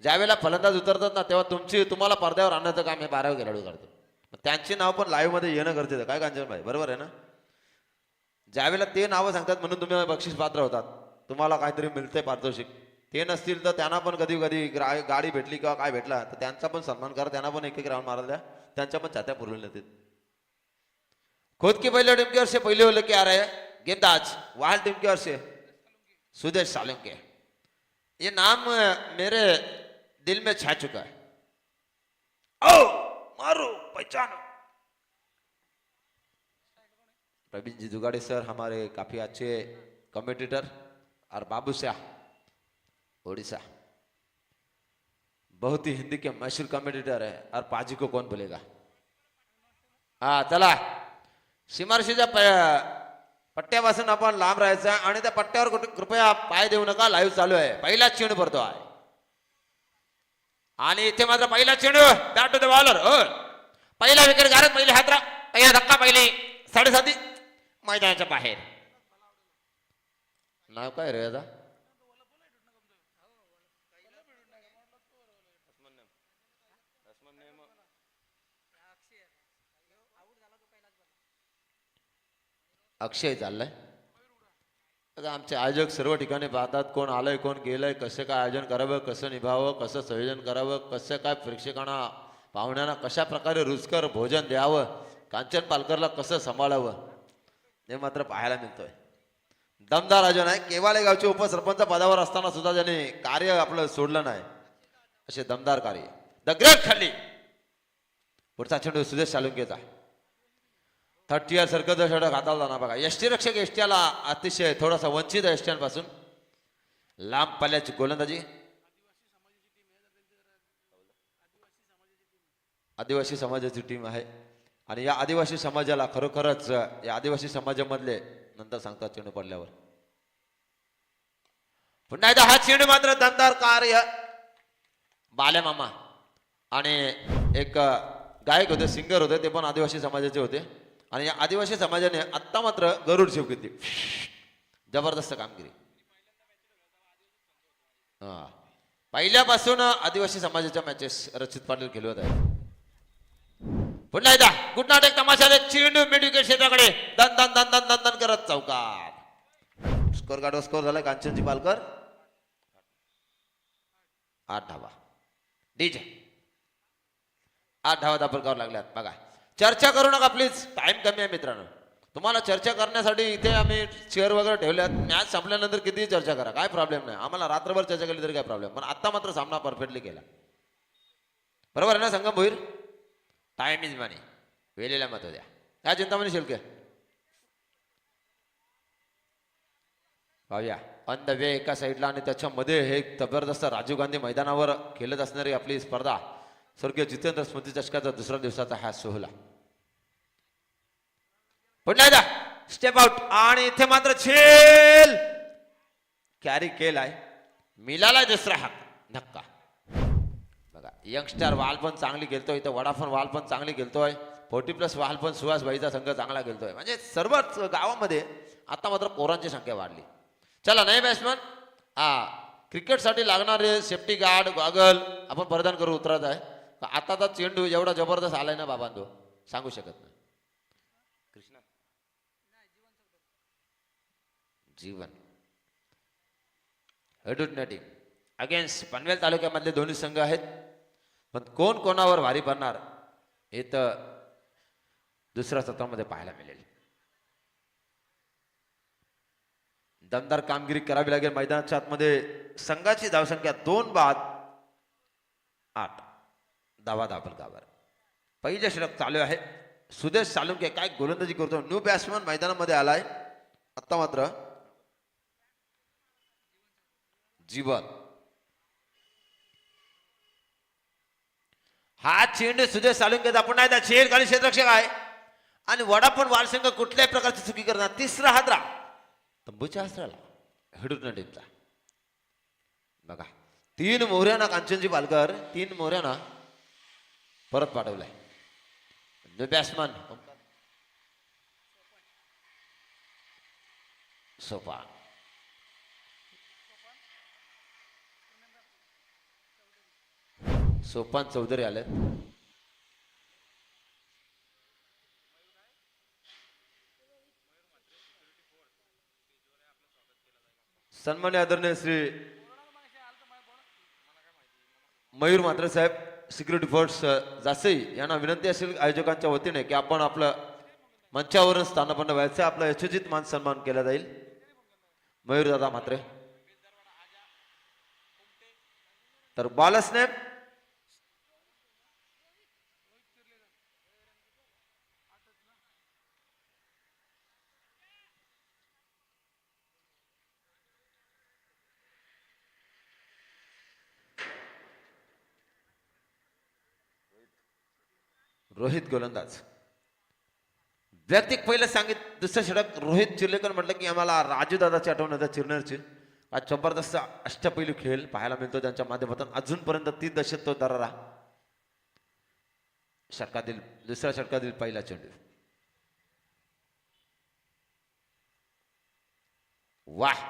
ज्यावेळेला फलंदाज उतरतात ना तेव्हा तुम्हाला पडद्यावर आणण्याचं काम हे 12 खेळाडू करतो. त्यांची नाव पण लाईव्ह मध्ये येणं गरजेचं काय कांचन भाई बरोबर आहे ना. ज्यावेळेला ते नावं सांगतात म्हणून तुम्ही बक्षीस पात्र होतात, तुम्हाला काहीतरी मिळतंय पारितोषिक. ते नसतील तर त्यांना पण कधी कधी गाडी भेटली किंवा काय भेटला तर त्यांचा पण सन्मान करा, त्यांना पण एक राऊंड मारायला द्या, त्यांच्या पण छात्या पुरवल्या जातील. खुद की पहले टीम की ओर से पहले वो लेके आ रहे हैं गेंदबाज वाहल टीम की ओर से सुदेश सालुंके. ये नाम मेरे दिल में छा चुका है. ओ मारो पहचानो. प्रवीण जी जुगाड़े सर हमारे काफी अच्छे कमेंटेटर और बाबू शाह उड़ीसा बहुत ही हिंदी के मशहूर कमेंटेटर है. और पाजी को कौन बोलेगा. हा चला सीमारशीच्या पट्ट्यापासून आपण लांब राहायचं आणि त्या पट्ट्यावर कृपया पाय देऊ नका. लाईव्ह चालू आहे. पहिला चेंडू पडतो आहे आणि इथे मात्र पहिला चेंडू बॅट टू द बॉलर. पहिला विकेट गारत पहिले हातरा पहिला धक्का पहिली 7.5 मैदानाच्या बाहेर. नाव काय रे याचा. अक्षय चाललाय. आता आमचे आयोजक सर्व ठिकाणी पाहतात कोण आलंय कोण गेलंय, कसं काय आयोजन करावं, कसं निभावं, कसं संयोजन करावं, कसं काय प्रेक्षकांना पाहुण्यांना कशा प्रकारे रुचकर भोजन द्यावं, कांचन पालकरला कसं सांभाळावं हे मात्र पाहायला मिळतोय. दमदार आयोजन आहे. केवाळे गावचे उपसरपंच पदावर असताना सुद्धा ज्यांनी कार्य आपलं सोडलं नाही असे दमदार कार्य. द ग्रेट खाली. पुढचा चेंडू सुदेश सालुंकेचा. 30 सरकत षटक हाताला जाणार बघा. यष्टी रक्षक एसटीला अतिशय थोडासा वंचित आहे एसटीपासून. लांब पल्ल्याची गोलंदाजी. आदिवासी समाजाची टीम आहे आणि या आदिवासी समाजाला खरोखरच या आदिवासी समाजामधले नंतर सांगतात चेंडू पडल्यावर. पुन्हा एकदा हा चेंडू मात्र दमदार कार्य. बाल्या मामा आणि एक गायक होते, सिंगर होते, ते पण आदिवासी समाजाचे होते आणि या आदिवासी समाजाने आत्ता मात्र गरुड शेव घेतली. जबरदस्त कामगिरी. पहिल्यापासून आदिवासी समाजाच्या मॅचेस रचित पाटील खेळवत आहे. पुन्हा एकदा गुड नाईट. एक तमाशा चेंडू मिडविकेट क्षेत्राकडे दन दन दन दन दन दन करत चौकार. स्कोर कार्ड स्कोर झालाय कांचनजी पालकर 8 धावा. डीजे 8 धावा दाखल करावं लागल्यात. बघा चर्चा करू नका प्लीज, टाइम कमी आहे मित्रांनो. तुम्हाला चर्चा करण्यासाठी इथे आम्ही चेअर वगैरे ठेवल्यात. मॅच संपल्यानंतर कितीही चर्चा करा, काय प्रॉब्लेम नाही. आम्हाला रात्रभर चर्चा केली तरी काय प्रॉब्लेम. पण आता मात्र सामना परफेक्टली केला. बरोबर आहे ना संगम भोईर. टाइम इज मनी. वेळेला मत द्या. काय चिंतामणी शिल्के पाहूया. ऑन द वे एका साईडला आणि त्याच्यामध्ये हे जबरदस्त राजीव गांधी मैदानावर खेळत असणारी आपली स्पर्धा स्वर्गीय जितेंद्र स्मृती चषकाचा दुसऱ्या दिवसाचा हा सोहळा. पुन्हा एकदा स्टेप आउट आणि इथे मात्र झेल कॅरी केलाय. मिलाला दुसरा हात धक्का. बघा यंगस्टर वाल पण चांगली खेळतोय, इथं वडाफोन वाल पण चांगली खेळतोय, 40+ वाल पण सुहास भाईचा संघ चांगला खेळतोय. म्हणजे सर्वच गावामध्ये आता मात्र पोरांची संख्या वाढली. चला नाही बॅट्समन क्रिकेटसाठी लागणारे सेफ्टी गार्ड गॉगल आपण परिधान करू उतरत आहे. आता तर चेंडू एवढा जबरदस्त आलाय ना बाबांनो सांगू शकत नाही. कृष्णा जीवन नेटिंग अगेन्स्ट पनवेल तालुक्यामधले दोन्ही संघ आहेत. पण कोण कोणावर भारी पडणार हे तर दुसऱ्या सत्रामध्ये पाहायला मिळेल. दमदार कामगिरी करावी लागेल मैदानाच्या आतमध्ये. संघाची धावसंख्या 2 बाद 8 धावा दाखल. पहिले षटक चालू आहे. सुदेश सालुंके काय गोलंदाजी करतो. न्यू बॅट्समन मैदानामध्ये आलाय. आता मात्र जीवन हा चेंडू सुदेश सालुंकेचा. पुन्हा एकदा छेड खाली क्षेत्ररक्षक आहे आणि वडापण वालसंघ कुठल्याही प्रकारची चुकी करणार. तिसरा हादरा तंबूच्या अस्त्राला हेडून टीमचा. बघा 3 मोहऱ्याना कांचनजी पालकर 3 मोहऱ्याना परत पाठवलाय. न्यू बॅट्समन सोपा सोपान चौधरी आले. सन्मान्य आदरणीय श्री मयूर म्हात्रे साहेब सिक्युरिटी फोर्स जासई यांना विनंती असेल आयोजकांच्या वतीने की आपण आपलं मंचावरून स्थानापन्न व्हायचं, आपला यशोचित मान सन्मान केला जाईल. मयूर दादा म्हात्रे. तर बालस्नेप रोहित गोलंदाज. व्यक्तिक पहिलं सांगित दुसरं षटक रोहित चिर्लेकर म्हटलं की आम्हाला राजू दादाची आठवण होता चिरनेरची. आज जबरदस्त अष्टपैलू खेळ पाहायला मिळतो त्यांच्या माध्यमातून. अजूनपर्यंत 3 दशक तो दरारा. षटकातील दुसऱ्या षटकातील पहिला चेंडू. वाह,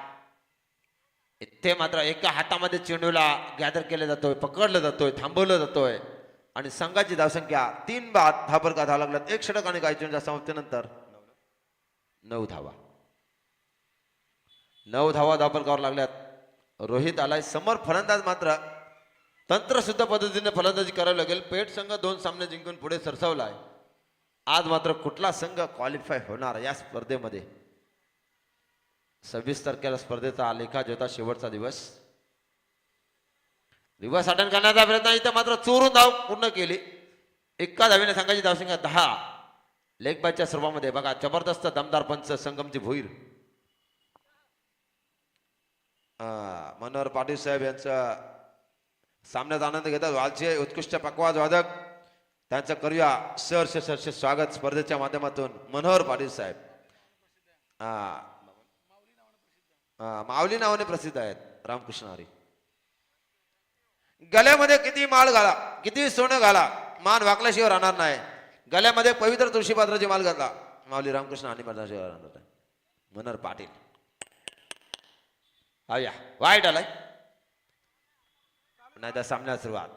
इथे मात्र एका हातामध्ये चेंडूला गॅदर केला जातोय, पकडलं जातोय, थांबवलं जातोय आणि संघाची धावसंख्या 3 बाद. धाबर का धावा लागल्यात. 1 षटक आणि काही चेंडूच्या समाप्तीनंतर 9 धावा. 9 धावा धापरकावर लागल्यात. रोहित आलाय समोर. फलंदाज मात्र तंत्रशुद्ध पद्धतीने फलंदाजी करावी लागेल. पेठ संघ 2 सामने जिंकून पुढे सरसावलाय. आज मात्र कुठला संघ क्वालिफाय होणार या स्पर्धेमध्ये? 26 तारखेला स्पर्धेचा लेखाजोखा शेवटचा दिवस. रिव्हर्स अटेंड करण्याचा प्रयत्न, इथं मात्र चोरून धाव पूर्ण केली. एका धावेने संघाची धावसंख्या 10. लेग बायच्या स्वरूपामध्ये बघा जबरदस्त दमदार पंच संगमची भोईर. मनोहर पाटील साहेब यांचा सामन्यात आनंद घेतात. वालचे उत्कृष्ट पकवाज वादक, त्यांचं करूया सहर्ष स्वागत स्पर्धेच्या माध्यमातून. मनोहर पाटील साहेब माऊली नावाने प्रसिद्ध आहेत. रामकृष्ण हरी. गळ्यामध्ये किती माळ घाला, किती सोनं घाला, मान वाकल्याशिवाय राहणार नाही. गळ्यामध्ये पवित्र तुळशीपात्राची माल घातला, माऊली रामकृष्ण आणि शिवाय राहणार नाही. मनोहर पाटील. या वाईट आलाय. नाही तर सामन्यात सुरुवात.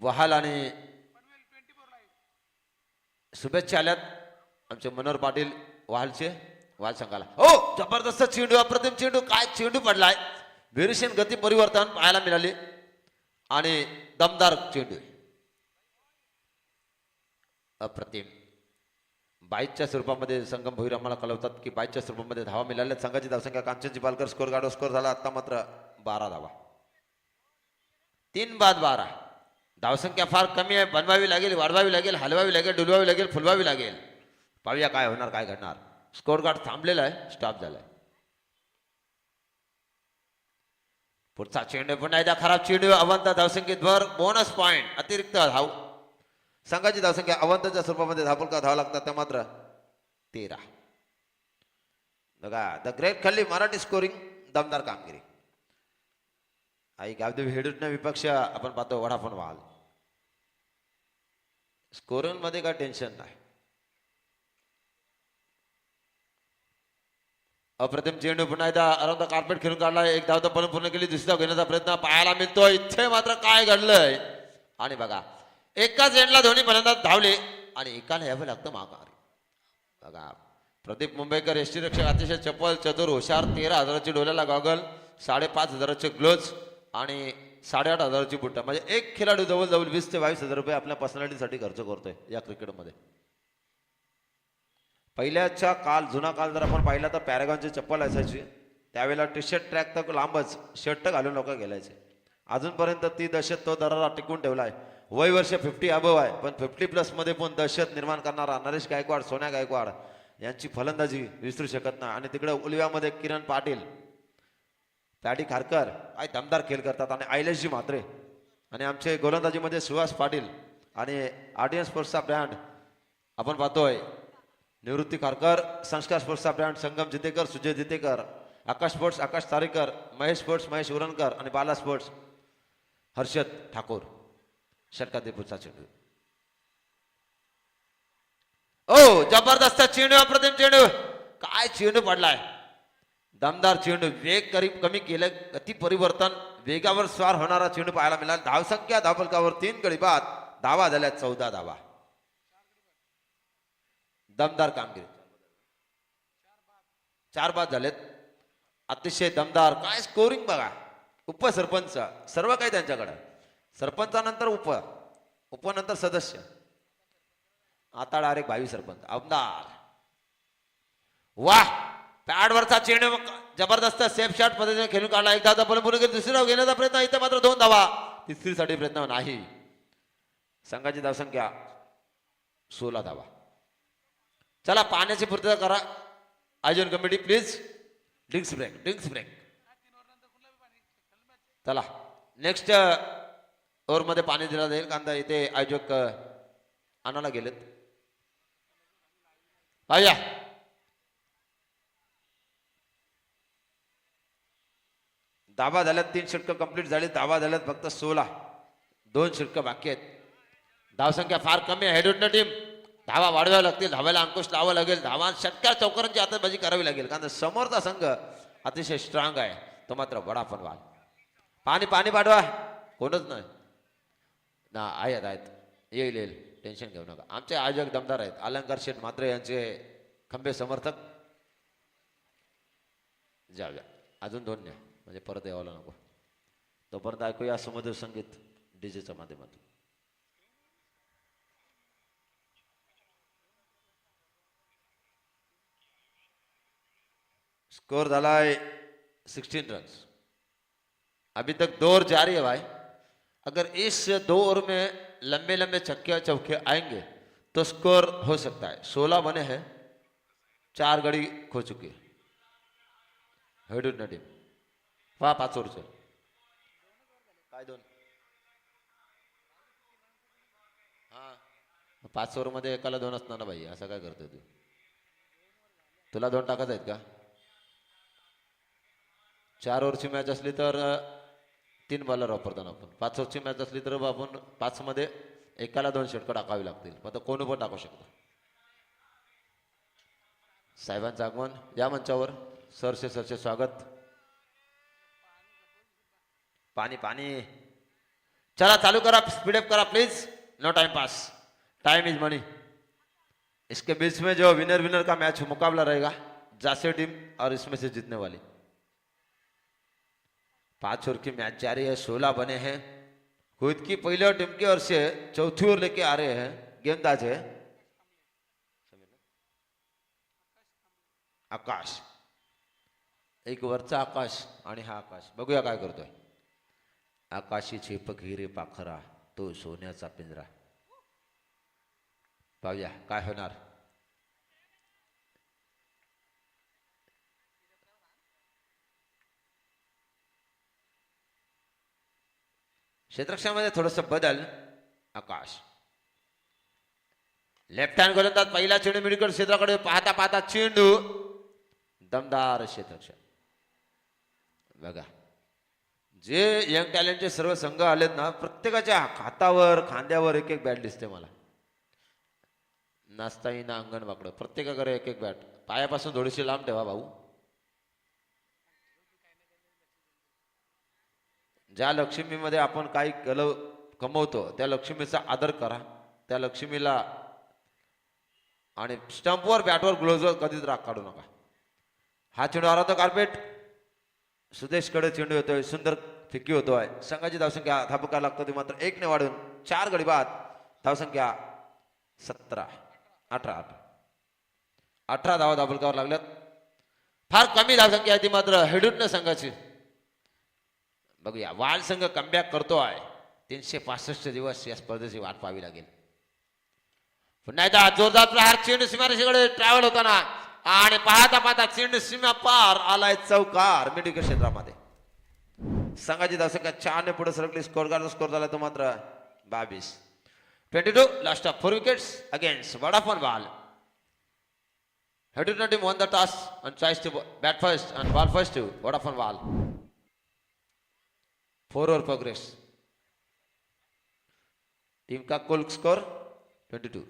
वहाल आणि शुभेच्छा आल्यात आमचे मनोहर पाटील वहालचे. वाल संघाला हो जबरदस्त चेंडू, अप्रतिम चेंडू. काय चेंडू पडलाय. व्हेरिएशन गती परिवर्तन पाहायला मिळाले आणि दमदार चेंडू. अप्रतिम. बाईच्या स्वरूपामध्ये संगम भोईर आम्हाला कळवतात की बाईच्या स्वरूपामध्ये धावा मिळाल्या. संघाची धावसंख्या कांचनची पालकर स्कोर गाडो स्कोर झाला आता मात्र 12 धावा. 3 बाद 12. धावसंख्या फार कमी आहे. बनवावी लागेल, वाढवावी लागेल, हलवावी लागेल, डुलवावी लागेल, फुलवावी लागेल. पाहूया काय होणार, काय घडणार. स्कोर गार्ड थांबलेला आहे, स्टॉप झालाय. पुढचा चेंडू पुन्हा एकदा खराब चेंडू. अवंत धावसंख्येत भर. बोनस पॉइंट अतिरिक्त धाव. संघाची धावसंख्या अवंतच्या स्वरूपामध्ये धापलका धावा लागतात त्या मात्र 13. बघा द ग्रेट खल्ली मराठी स्कोरिंग दमदार कामगिरी. आई गावदेवी हेडून विपक्ष आपण पाहतो वडाफोन वाल. स्कोरिंग मध्ये काय टेन्शन नाही. अप्रतिम चेंडू पुन्हा एकदा अराउंड द कार्पेट खेळून काढला. एक धाव तर पूर्ण केली. दुसरी धाव घेण्याचा प्रयत्न पाहायला मिळतो. इथे मात्र काय घडलंय आणि बघा एकाच एंडला दोन्ही फलंदाज धावले आणि एकाला यावं लागतं माघारी. बघा प्रदीप मुंबईकर एसटी रक्षक अतिशय चपल चतुर हुशार. 13,000ची डोल्याला गॉगल, 5,500चे ग्लोव्ज आणि 8,500ची बुट्ट. म्हणजे एक खेळाडू जवळजवळ 20 ते 22,000 रुपये आपल्या पर्सनॅलिटीसाठी खर्च करतोय या क्रिकेटमध्ये. पहिल्याचा काल जुना काल जर आपण पाहिला तर पॅरागॉनची चप्पल असायची. त्यावेळेला टी शर्ट ट्रॅक तर लांबच शर्ट घालून लोक गेलायचे. अजूनपर्यंत ती दहशत तो दरारा टिकून ठेवलाय. वय वर्ष 50 अबव आहे पण 50+ मध्ये पण दहशत निर्माण करणारा नरेश गायकवाड, सोन्या गायकवाड यांची फलंदाजी विसरू शकत नाही. आणि तिकडे उलव्यामध्ये किरण पाटील, पॅडी खारकर काय दमदार खेळ करतात. आणि आयलेशजी म्हात्रे आणि आमचे गोलंदाजीमध्ये सुहास पाटील आणि आर्डियन्स स्पोर्ट्सचा ब्रँड आपण पाहतोय. निवृत्ती खारकर, संस्कार स्पोर्ट्सचा ब्रँड संगम जितेकर, सुजय जितेकर, आकाश स्पोर्ट्स आकाश तारेकर, महेश स्पोर्ट्स महेश उरणकर आणि बाला स्पोर्ट्स हर्षद ठाकूर. षटकातील पुढचा चेंडू. ओ जबरदस्त चेंडू, अप्रतिम चेंडू. काय चेंडू पडलाय. दमदार चेंडू. वेग कमी केलं, गती परिवर्तन वेगावर स्वार होणारा चेंडू पाहायला मिळाला. धावसंख्या धावफलकावर 3 गडी बाद. धावा झाल्या 14 धावा. दमदार कामगिरी. 4 बाद झालेत. अतिशय दमदार. काय स्कोरिंग बघा. उपसरपंच सर्व काही त्यांच्याकडे. सरपंचानंतर उपनंतर सदस्य. आता डायरेक्ट 22 सरपंच. आमदार. वाह, पॅडवरचा चेंडू जबरदस्त सेफ शॉट पद्धतीने खेळून काढला. एकदा आपण पुन्हा दुसरी धाव घेण्याचा प्रयत्न. इथे मात्र 2 धावा. तिसरीसाठी प्रयत्न नाही. संघाची धावसंख्या 16 धावा. चला पाण्याची पूर्तता करा आयोजन कमिटी प्लीज. Drinks break. चला नेक्स्ट ओव्हर मध्ये पाणी दिला जाईल. कांदा इथे आयोजक आणायला गेलेत. पाहूया. धावा झाल्यात 3 षटकं कंप्लीट झाली. धावा झाल्यात फक्त 16. 2 षटकं बाकी आहेत. धावसंख्या फार कमी आहे. हेडून टीम धावा वाढवाव्या लागतील. धावायला अंकुश लावावा लागेल. धावा षटकार चौकारांची आतषबाजी करावी लागेल. कारण समोरचा संघ अतिशय स्ट्रॉंग आहे. तो मात्र बडा फनवाल. पाणी पाठवा. कोणच नाही ना. आहेत येईल. टेन्शन घेऊ नका. आमचे आयोजक दमदार आहेत. अलंकार शेठ मात्र यांचे खंबे समर्थक. जाऊया अजून 2 न्या म्हणजे परत यावं नको. तोपर्यंत ऐकूया सुमधुर संगीत डीजेच्या माध्यमातून. स्कोर झालाय 16 रन्स. अभी तक दौर जारी है भाई. अगर इस 2 ओवर में लंबे लंबे छक्के चौके आएंगे तो स्कोर हो सकता है. 16 बने हैं. 4 गड़ी खो चुकी है. हेडून टीम. 5 ओव्हरचे काय 2. हा 5 ओव्हर मध्ये एकाला 2 असणार ना भाई. असं काय करतोय तू. तुला 2 टाकत आहेत का. 4 ओव्हरची मॅच असली तर 3 बॉलर वापरताना आपण. 5 ओव्हरची मॅच असली तर आपण 5 मध्ये एकाला 2 षटकं टाकावी लागतील. मग कोण पण टाकू शकतो. साहेबांचं आगमन या मंचावर. सरसे स्वागत. पाणी. चला चालू करा. स्पीडअप करा please. No time pass. Time is money. इसके बीच में जो विनर का मैच मुकाबला रहेगा जासे टीम और इसमें से जीतने वाली. 5 ओवर की मैच जारी है. 16 बने हैं. खुद की पहली टीम की ओर से चौथी ओवर लेके आ रहे हैं गेंदबाज है आकाश. एक वरचा आकाश आणि हा आकाश. बघूया काय करतोय. आकाशी छेपक हिरे पाखरा तो सोन्याचा पिंजरा. पाहूया काय होणार. क्षेत्ररक्षणामध्ये थोडस बदल. आकाश लेफ्ट हँड गोलंदाज. पहिला चेंडू मिडकड क्षेत्राकडे पाहता चेंडू. दमदार क्षेत्ररक्षण. बघा जे यंग टॅलेंटचे सर्व संघ आलेत ना प्रत्येकाच्या हातावर खांद्यावर एक बॅट दिसते मला. नाचता येईना अंगण वाकडं. प्रत्येकाकडे एक बॅट. पायापासून थोडीशी लांब ठेवा भाऊ. ज्या लक्ष्मीमध्ये आपण काही कमवतो त्या लक्ष्मीचा आदर करा. त्या लक्ष्मीला आणि स्टंपवर बॅटवर ग्लोव्हजवर कधीच राग काढू नका. हा चेंडू आला कार्पेट. सुदेशकडे चेंडू येतोय. सुंदर फिक्की होतोय. संघाची धावसंख्या धापकायला लागतो ती मात्र 1 ने वाढून 4 गडी बाद. धावसंख्या 17. 18 धावा धापकावर लागल्यात. फार कमी धावसंख्या आहे ती मात्र हेडून संघाची. बघूया वाल संघ कमबॅक करतोय. 365 दिवस या स्पर्धेची वाट पाहावी लागेल. पुन्हा एकदा जोरदार प्रहार. चेंडू सीमारेषेकडे ट्रॅव्हल होताना आणि पाहता चेंडू सीमा पार आलाय चौकार मिडविकेट क्षेत्रामध्ये. संघाची धावसंख्या 4 ने पुढे सरकली. स्कोर झाला तो मात्र 22. 22. लास्ट ऑफ 4 विकेट्स अगेन्स्ट वडाफोन बॉल. हेडून team won the toss and tries to bat first and ball first to Vodafone ball. 4 over progress. Team का कुल स्कोर 22.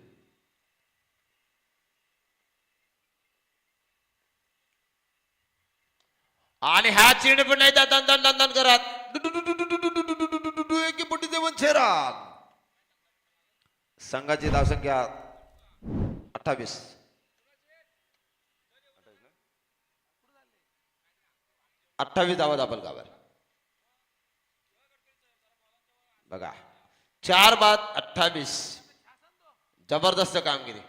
आणि हा चेंडू पण नाही दन करत एकीपट्टीचे वंशेराग. संघाची धावसंख्या 28. 28 धावा दाबलगावर. बघा 4 बाद 28. जबरदस्त कामगिरी.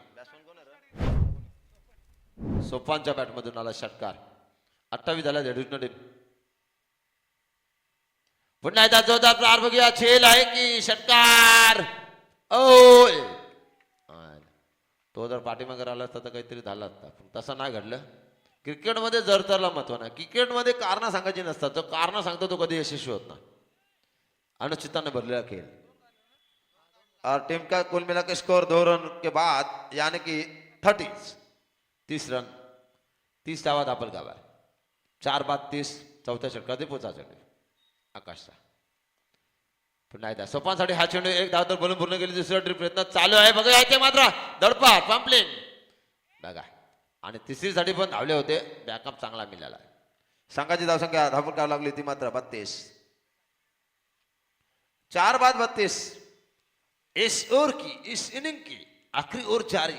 सोपानच्या बॅटमधून आला षटकार. 28 झाला टीम. पुन्हा एकदा जोरदार प्रहार बघूया. झेल आहे की षटकार. ओय तो जर पाठीमागे आला असता तर काहीतरी झालं असता, पण तसं नाही घडलं. क्रिकेटमध्ये जरतरला महत्व नाही. क्रिकेटमध्ये कारण सांगायची नसतात. जो कारण सांगतो तो कधी यशस्वी होत नाही. अनुचिताने भरलेला खेळ. और टीम का कुल मिला के स्कोर 2 रन के बाद यानी कि 30 रन 30 धावा दाबलगावर. 4 बाद 30. चौथ्या षटकात पोचा चेंडू आकाशचा. पुन्हा एकदा सोपानसाठी हा चेंडू. एक धाव तर बोलून पूर्ण केली. दुसरा ट्रिप प्रयत्न चालू आहे. बघा याचे मात्र दडपा पंपलिंग बघा. आणि तिसरीसाठी पण धावले होते. बॅकअप चांगला मिळाला. संघाची धावसंख्या धावून लागली ती मात्र 32. 4 बाद 32. इस ओव्हर की इस इनिंग की आखरी ओव्हर जारी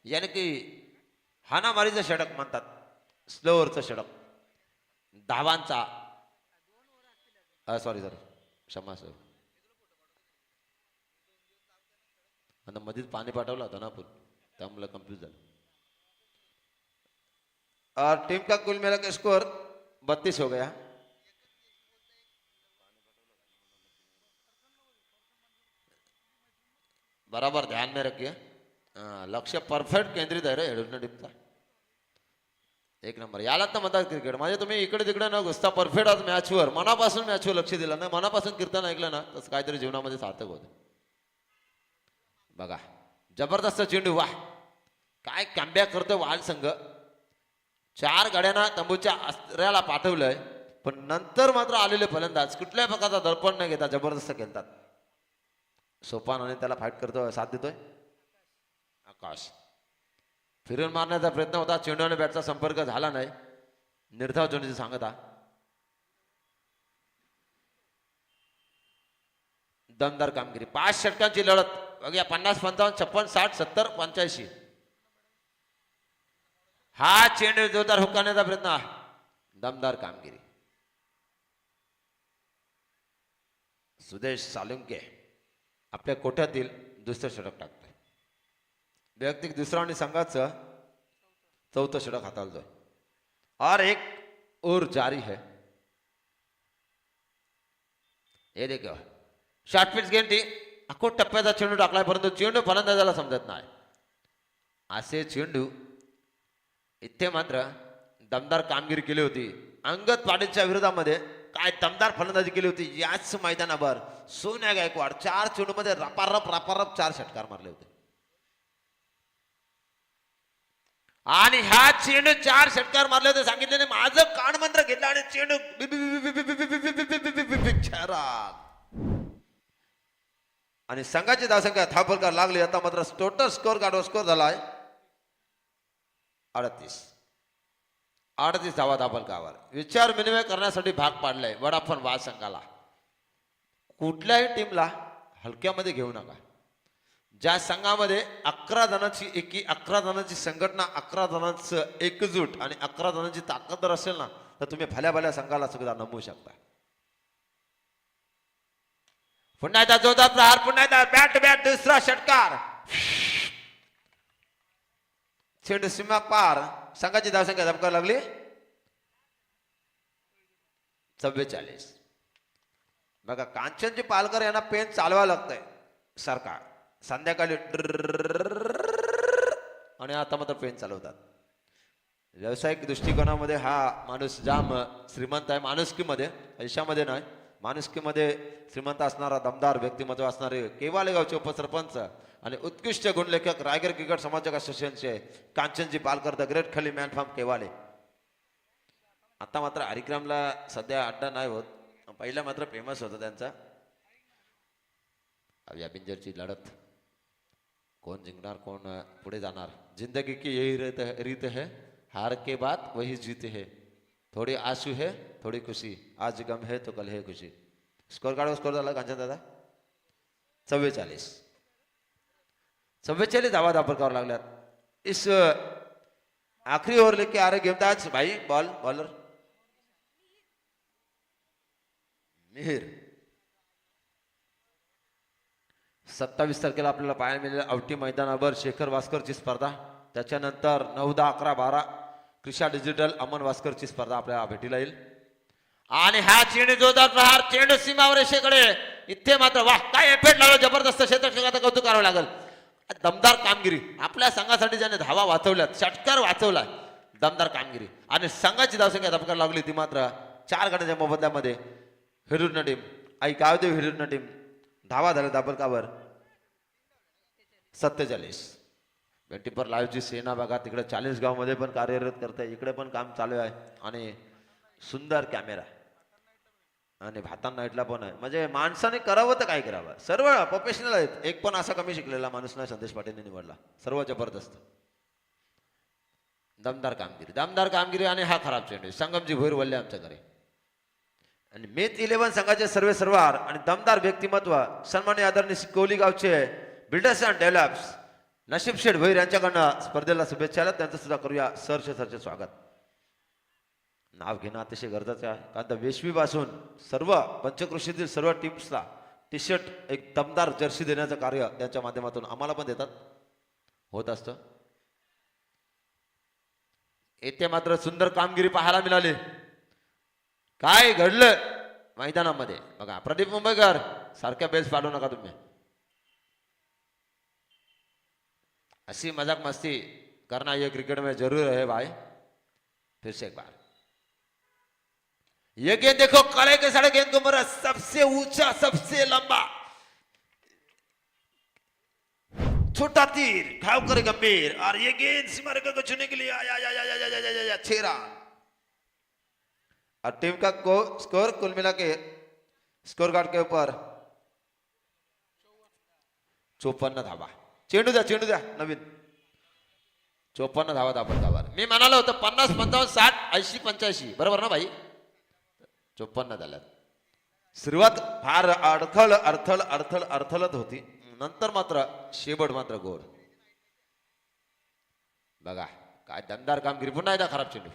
यानी की हानामारीचं षटक म्हणतात. स्लो ओव्हरचं षटक. धावांचा सॉरी क्षमा सर. आणि मध्येच पाणी पाठवलं होतं ना आपण, त्यामुळे कन्फ्यूज झालं. और टीम का कुल मिला के स्कोर 32 हो गया. बराबर ध्यान में रखिए. लक्ष्य परफेक्ट केंद्रित आहे रे हेडून टीमचा. एक नंबर. याला तर म्हणतात क्रिकेट. म्हणजे तुम्ही इकडे तिकडे न घुसता परफेक्ट आज मॅचवर मनापासून मॅचवर लक्ष दिलं ना, मनापासून कीर्तन ऐकलं ना, तसं काहीतरी जीवनामध्ये सार्थक होतं. बघा जबरदस्त चेंडू. वाह काय कॅम्बॅक करतोय वाल संघ. 4 गाड्यांना तंबूच्या आश्रयाला पाठवलंय, पण नंतर मात्र आलेले फलंदाज कुठल्याही प्रकारचा दडपण न घेता जबरदस्त खेळतात. सोपान आणि त्याला फाईट करतोय, साथ देतोय आकाश. फिरून मारण्याचा प्रयत्न होता. चेंडू आणि बॅटचा संपर्क झाला नाही. निर्धाव चेंडूची सांगता. दमदार कामगिरी. 5 षटकांची लढत बघूया. 50 55 56 60 70 85. हा चेंडू जोरदार हुकवण्याचा प्रयत्न. दमदार कामगिरी. सुदेश सालुंके आपल्या कोठ्यातील दुसरं षटक टाकतोय. वैयक्तिक दुसरा आणि संघाचं 4थं षटक हाताळतोय. और एक ओव्हर जारी है. हे देखो शॉर्ट पिच गेंटी. अको टप्प्याचा चेंडू टाकलाय, परंतु चेंडू फलंदाजाला समजत नाही. असे चेंडू इथे मात्र दमदार कामगिरी केली होती. अंगद पाटीलच्या विरोधामध्ये काय दमदार फलंदाजी केली होती याच मैदानावर. सोन्या गायकवाड 4 चेंडूमध्ये रपारप 4 षटकार मारले होते. आणि हा चेंडू 4 षटकार मारले होते. सांगितले माझं कानमंत्र घेतलं आणि चेंडू आणि संघाची धावसंख्या थापरकार लागली. आता मात्र टोटल स्कोर कार्डवर स्कोर झालाय 38 धावा दाबलगावर. विचार विनिमय करण्यासाठी भाग पाडलाय वडाफोन वाद संघाला. कुठल्याही टीमला हलक्यामध्ये घेऊ नका. ज्या संघामध्ये 11 जणांची एकी 11 जणांची संघटना 11 जणांचं एकजूट आणि 11 जणांची ताकद जर असेल ना, तर तुम्ही भल्या संघाला सुद्धा नमवू शकता. पुन्हा एकदा जोरदार प्रहार. पुन्हा एकदा बॅट टू बॅट दुसरा षटकार. चेंडू सीमा पार. संघाची धावसंख्या धमकायला लागली 44. बघा कांचनजी पालकर यांना पेन चालवावं लागतंय सारखा. संध्याकाळी आणि आता मात्र पेन चालवतात. व्यावसायिक दृष्टिकोनामध्ये हा माणूस जाम श्रीमंत आहे. माणुसकीमध्ये पैशामध्ये नाही, माणुसकीमध्ये श्रीमंत असणारा दमदार व्यक्तिमत्व असणारे केवाले गावचे उपसरपंच आणि उत्कृष्ट गुणलेखक रायगड क्रिकेट समाजक असोसिएशनचे कांचनजी पालकर द ग्रेट खली मॅन फ्रॉम केवाले. आता मात्र हरिक्रमला सध्या अड्डा नाही होत. पहिला मात्र फेमस होता त्यांचा. अब या बिंजरची लढत. कोण जिंकणार कोण पुढे जाणार. जिंदगी की यही रीत है, हार के बाद वही जीत है. थोडी आंसू है थोडी खुशी, आज गम है तो कल है खुशी. स्कोर काढा. स्कोर झाला कांचन दादा 44. 44 धावा दाखल करावं लागल्यात. इस आखरी ओव्हर लेके आ रहे गेमताज भाई. बॉलर मिहिर. 27 तारखेला आपल्याला पाहायला मिळेल औटी मैदानावर शेखर वास्करची स्पर्धा. त्याच्यानंतर 9, 10, 11, 12 क्रिशा डिजिटल अमन वास्करची स्पर्धा आपल्याला भेटीला येईल. आणि हा चेंडू जोरदार प्रहार, चेंडू सीमावर रेषेकडे. इथे मात्र वाह काय एफेक्ट लागला, जबरदस्त क्षेत्ररक्षकाचं कौतुक करावं लागेल. दमदार कामगिरी आपल्या संघासाठी ज्याने धावा वाचवल्यात, षटकार वाचवला, दमदार कामगिरी. आणि संघाची धावसंख्या धपकायला लागली ती मात्र 4 गटाच्या मोबदल्यामध्ये. हिरूर टीम आई गावदेव हिरूर टीम धावा झाल्या दाबलकावर 47. 24 लाईव्हची सेना बघा तिकडे 40 गाव मध्ये पण कार्यरत करते, इकडे पण काम चालू आहे. आणि सुंदर कॅमेरा आणि भातान नाईटला पण आहे. म्हणजे माणसाने करावं तर काय करावं, सर्व प्रोफेशनल आहेत. एक पण असा कमी शिकलेला माणूस नाही संदेश पाटीलने निवडला. सर्व जबरदस्त दमदार कामगिरी. आणि हा खराब चेंडू संगमजी भोईर वल्ले आमच्या घरी. आणि मेथ 11 संघाचे सर्वेसर्वार आणि दमदार व्यक्तिमत्व सन्माननीय आदरणीय कोहली गावचे बिल्डर्स अँड डेव्हलप्स नशीब शेठ भोईर यांच्याकडनं स्पर्धेला शुभेच्छा. त्यांचं सुद्धा करूया सरचे स्वागत. नाव घेणं अतिशय गरजेचं आहे, कारण वेशवीपासून सर्व पंचकृषीतील सर्व टीम्सला टी शर्ट एक दमदार जर्सी देण्याचं कार्य त्यांच्या माध्यमातून आम्हाला पण देतात होत असतं. येथे मात्र सुंदर कामगिरी पाहायला मिळाली. काय घडलं मैदानामध्ये बघा. प्रदीप मुंबईकर सारख्या बेल्स पाडू नका तुम्ही. ऐसी मजाक मस्ती करना ये क्रिकेट में जरूर है भाई. फिर से एक बार ये गेंद देखो, कले के साढ़े गेंद को मरा, सबसे ऊंचा सबसे लंबा छोटा तीर घाव करे गंभीर. और ये गेंद सीमा रेखा को छूने के लिए आया 6 रन. और टीम का स्कोर कुल मिला के स्कोर कार्ड के ऊपर 54 धावा. चेंडू द्या नवीन 54 धावा दाबलकावर. मी म्हणालो होतं 50, 55, 60, 80, 85 बरोबर ना भाई. 54 झाल्यात. सुरुवात फार अडथळत होती, नंतर मात्र शेवट मात्र गोड. बघा काय दमदार कामगिरी. पुन्हा एकदा खराब चेंडू.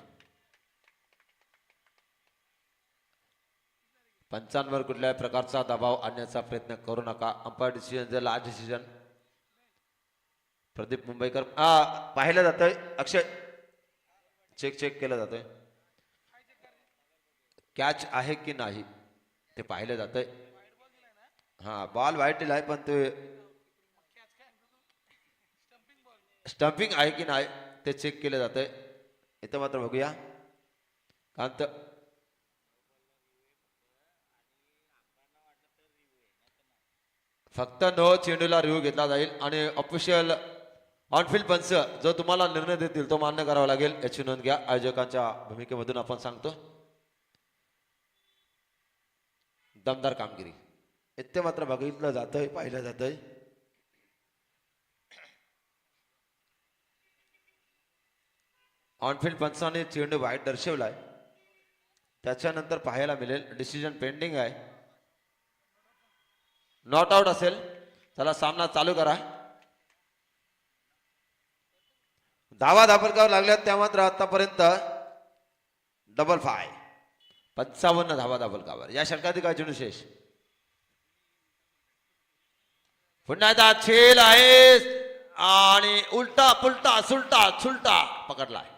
पंचांवर कुठल्याही प्रकारचा दबाव आणण्याचा प्रयत्न करू नका. Umpire decision last decision. Pradeep Mumbaikar पाहिलं जातंय. अक्षय चेक केलं जातंय. कॅच आहे की नाही ते पाहिलं जातंय. हा बॉल वाईट दिलाय पण ते स्टंपिंग आहे की नाही ते चेक केलं जातंय. इथं मात्र बघूया. कांत फक्त नो चेंडूला रिव्ह्यू घेतला जाईल आणि ऑफिशियल ऑनफिल्ड पंच जो तुम्हाला निर्णय देतील तो मान्य करावा लागेल याची नोंद घ्या. आयोजकांच्या भूमिकेमधून आपण सांगतो. दमदार कामगिरी इथे मात्र बघितलं जातंय, पाहिलं जातंय. ऑनफिल्ड पंचाने चेंडू वाईट दर्शवलाय. त्याच्यानंतर पाहायला मिळेल डिसिजन पेंडिंग आहे. नॉट आउट असेल. चला सामना चालू करा. धावा दाबलकावर लागल्यात त्या मात्र आतापर्यंत डबल 5. 55 धावा दाबलकावर. या षटकातील काय चेंडू शेष. पुन्हा एकदा छेल आहे आणि उलटा पुलटा सुलटा छुलटा पकडलाय.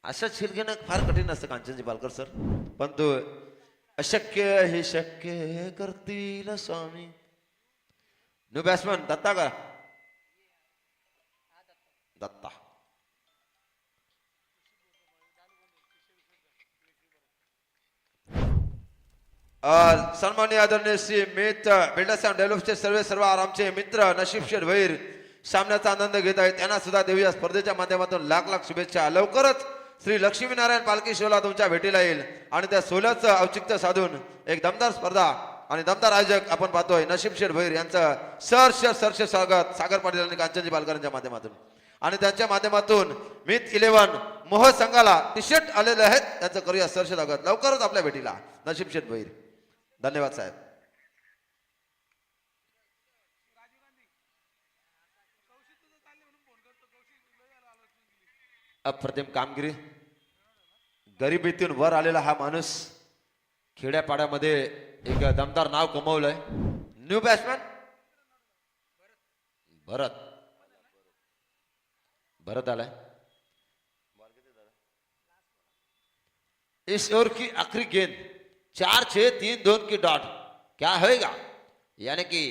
असं छेल घेणं फार कठीण असतं कांचनजी पालकर सर, पण तो अशक्य हे शक्य करतील स्वामी. न्यू बॅट्समन दत्ता का दत्ता. सन्माननीय आदरणीय श्री मेथ बिल्डर्स अँड डेव्हलपचे सर्व आमचे मित्र नशीब शेठ भैर सामन्याचा आनंद घेत आहेत. त्यांना सुद्धा देऊया स्पर्धेच्या माध्यमातून लाख शुभेच्छा. लवकरच श्री लक्ष्मीनारायण पालखी सोहळा तुमच्या भेटीला येईल आणि त्या सोहळ्याचं औचित्य साधून एक दमदार स्पर्धा आणि दमदार आयोजक आपण पाहतोय नशीब शेठ भैर यांचं सरसे स्वागत सागर पाटील आणि कांचनजी पालकरांच्या माध्यमातून. आणि त्यांच्या माध्यमातून मेथ 11 मोह संघाला टी शर्ट आलेले आहेत, त्यांचं करूया सरसे स्वागत लवकरच आपल्या भेटीला. नशीब शेठ भैर, धन्यवाद साहेब. अप्रतिम कामगिरी, गरिबीतून वर आलेला हा माणूस खेड्यापाड्यामध्ये एक दमदार नाव कमवलंय. न्यू बॅट्समॅन भरत, भरत आलाय. इस ओवर की आखिरी गेंद 4-6-3-2 की डॉट क्या होएगा, यानी कि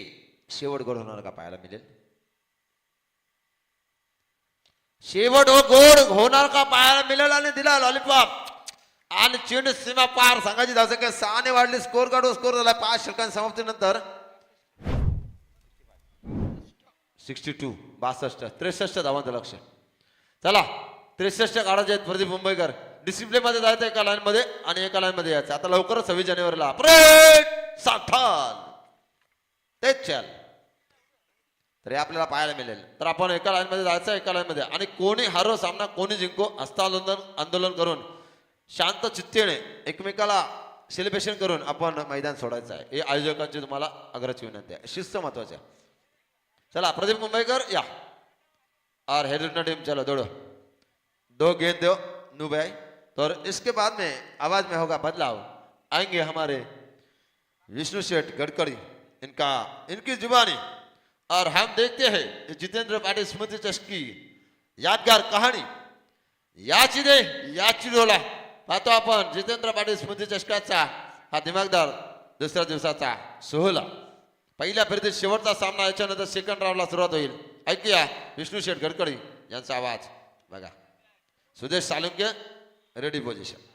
शेवट गोड होणार का पाहायला मिळेल. शेवट गोड होणार का पाहायला मिळेल. आणि दिला लॉलीपॉप आणि चेंडू सीमा पार. सांगायची धावसंख्या 6 ने वाढली. स्कोर कार्ड स्कोर झाला 5 षटकांच्या समाप्तीनंतर 62 63 धावांचं लक्ष. चला 63 काढायचे आहेत प्रदीप मुंबईकर. डिसिप्लिन मध्ये जायचं एका लाईन मध्ये आणि एका लाईन मध्ये यायचं. आता लवकरच 26 जानेवारीला परेड साठाल तेच चल तरी आपल्याला पाहायला मिळेल. तर आपण एका लाईन मध्ये जायचं, एका लाईन मध्ये, आणि कोणी हारो सामना कोणी जिंको आंदोलन करून शांत चित्तेने एकमेकाला सेलिब्रेशन करून आपण मैदान सोडायचं आहे. हे आयोजकांची तुम्हाला आग्रहाची विनंती आहे. शिस्त महत्वाची आहे. चला प्रदीप मुंबईकर या और हेरिटेज टीम चलो दौड़ो. 2 गेंद दो नू भाई. तो इसके बाद में आवाज में होगा बदलाव. आएंगे हमारे विष्णु शेठ गडकरी, इनकी जुबानी. और हम देखते हैं जितेंद्र पाटिल स्मृति चषक की यादगार कहाणी. याची दे याची डोला पाहतो आपण. जितेंद्र पाटिल स्मृती चषकाचा हा दिमागदार दुसऱ्या दिवसाचा सोहळा. पहिल्या फेरीतील शेवटचा सामना, याच्यानंतर सेकंड राऊंडला सुरुवात होईल. ऐकूया विष्णू शेठ गडकरी यांचा आवाज. बघा Sudesh Salunke ready position.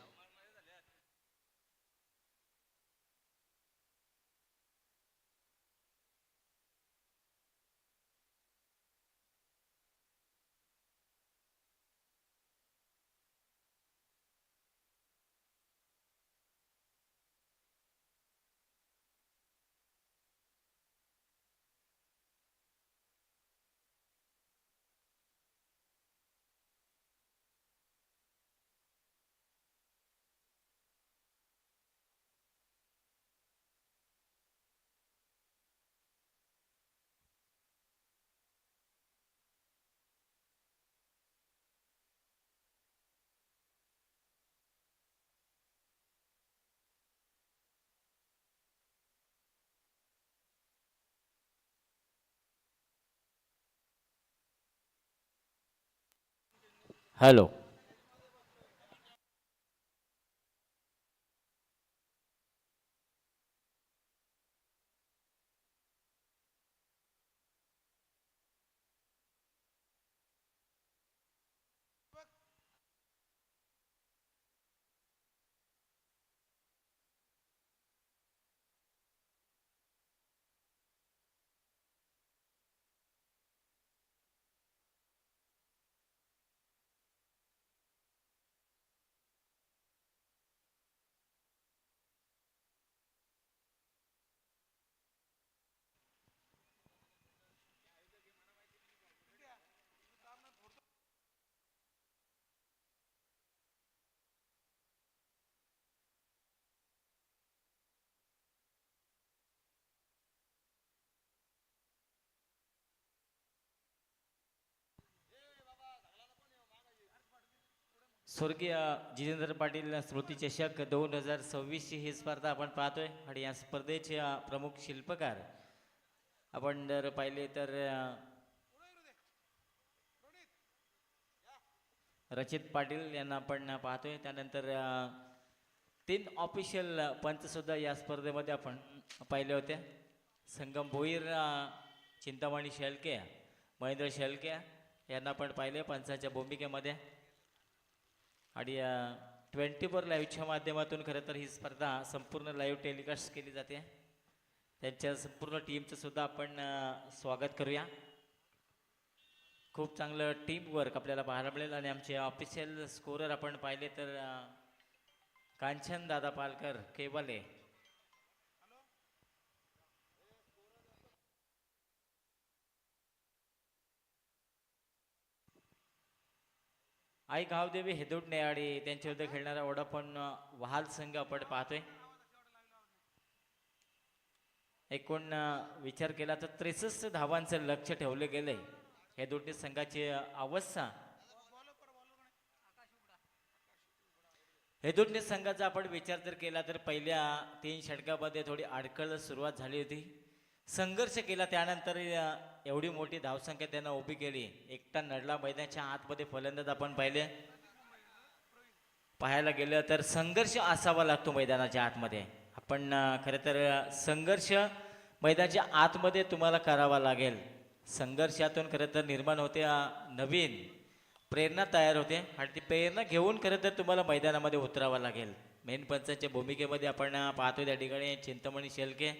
Hello. स्वर्गीय जितेंद्र पाटील स्मृती चषक 2026 ही स्पर्धा आपण पाहतोय. आणि या स्पर्धेचे प्रमुख शिल्पकार आपण जर पाहिले तर रचित पाटील यांना आपण पाहतोय. त्यानंतर 3 ऑफिशियल पंच सुद्धा या स्पर्धेमध्ये आपण पाहिले होते. संगम भोईर, चिंतामणी शेळके, महेंद्र शेळके यांना पण पाहिले पंचाच्या भूमिकेमध्ये. आणि 24 लाईव्हच्या माध्यमातून खरं तर ही स्पर्धा संपूर्ण लाईव्ह टेलिकास्ट केली जाते. त्यांच्या संपूर्ण टीमचं सुद्धा आपण स्वागत करूया. खूप चांगलं टीम वर्क आपल्याला पाहायला मिळेल. आणि आमचे ऑफिशियल स्कोरर आपण पाहिले तर कांचन दादा पालकर केवले, आई गावदेवी हेदुडणे आणि त्यांच्या विरुद्ध खेळणारा ओढा पण वहाल संघ आपण पाहतोय. एकूण विचार केला तर 63 धावांचं लक्ष ठेवले गेलंय. हेदुडणे संघाची अवस्था, हेदुडणे संघाचा आपण विचार जर केला तर पहिल्या 3 षटकामध्ये थोडी अडखळ सुरुवात झाली होती. संघर्ष केला, त्यानंतर एवढी मोठी धावसंख्या त्यांना उभी केली. एकटा नडला मैदानाच्या आतमध्ये फलंदाज आपण पाहायला गेलं तर संघर्ष असावा लागतो मैदानाच्या आतमध्ये. आपण खरं तर संघर्ष मैदानाच्या आतमध्ये तुम्हाला करावा लागेल. संघर्षातून खरं तर निर्माण होते नवीन प्रेरणा तयार होते आणि ती प्रेरणा घेऊन खरं तर तुम्हाला मैदानामध्ये उतरावं लागेल. मेन पंचांच्या भूमिकेमध्ये आपण पाहतो त्या ठिकाणी चिंतामणी शेलके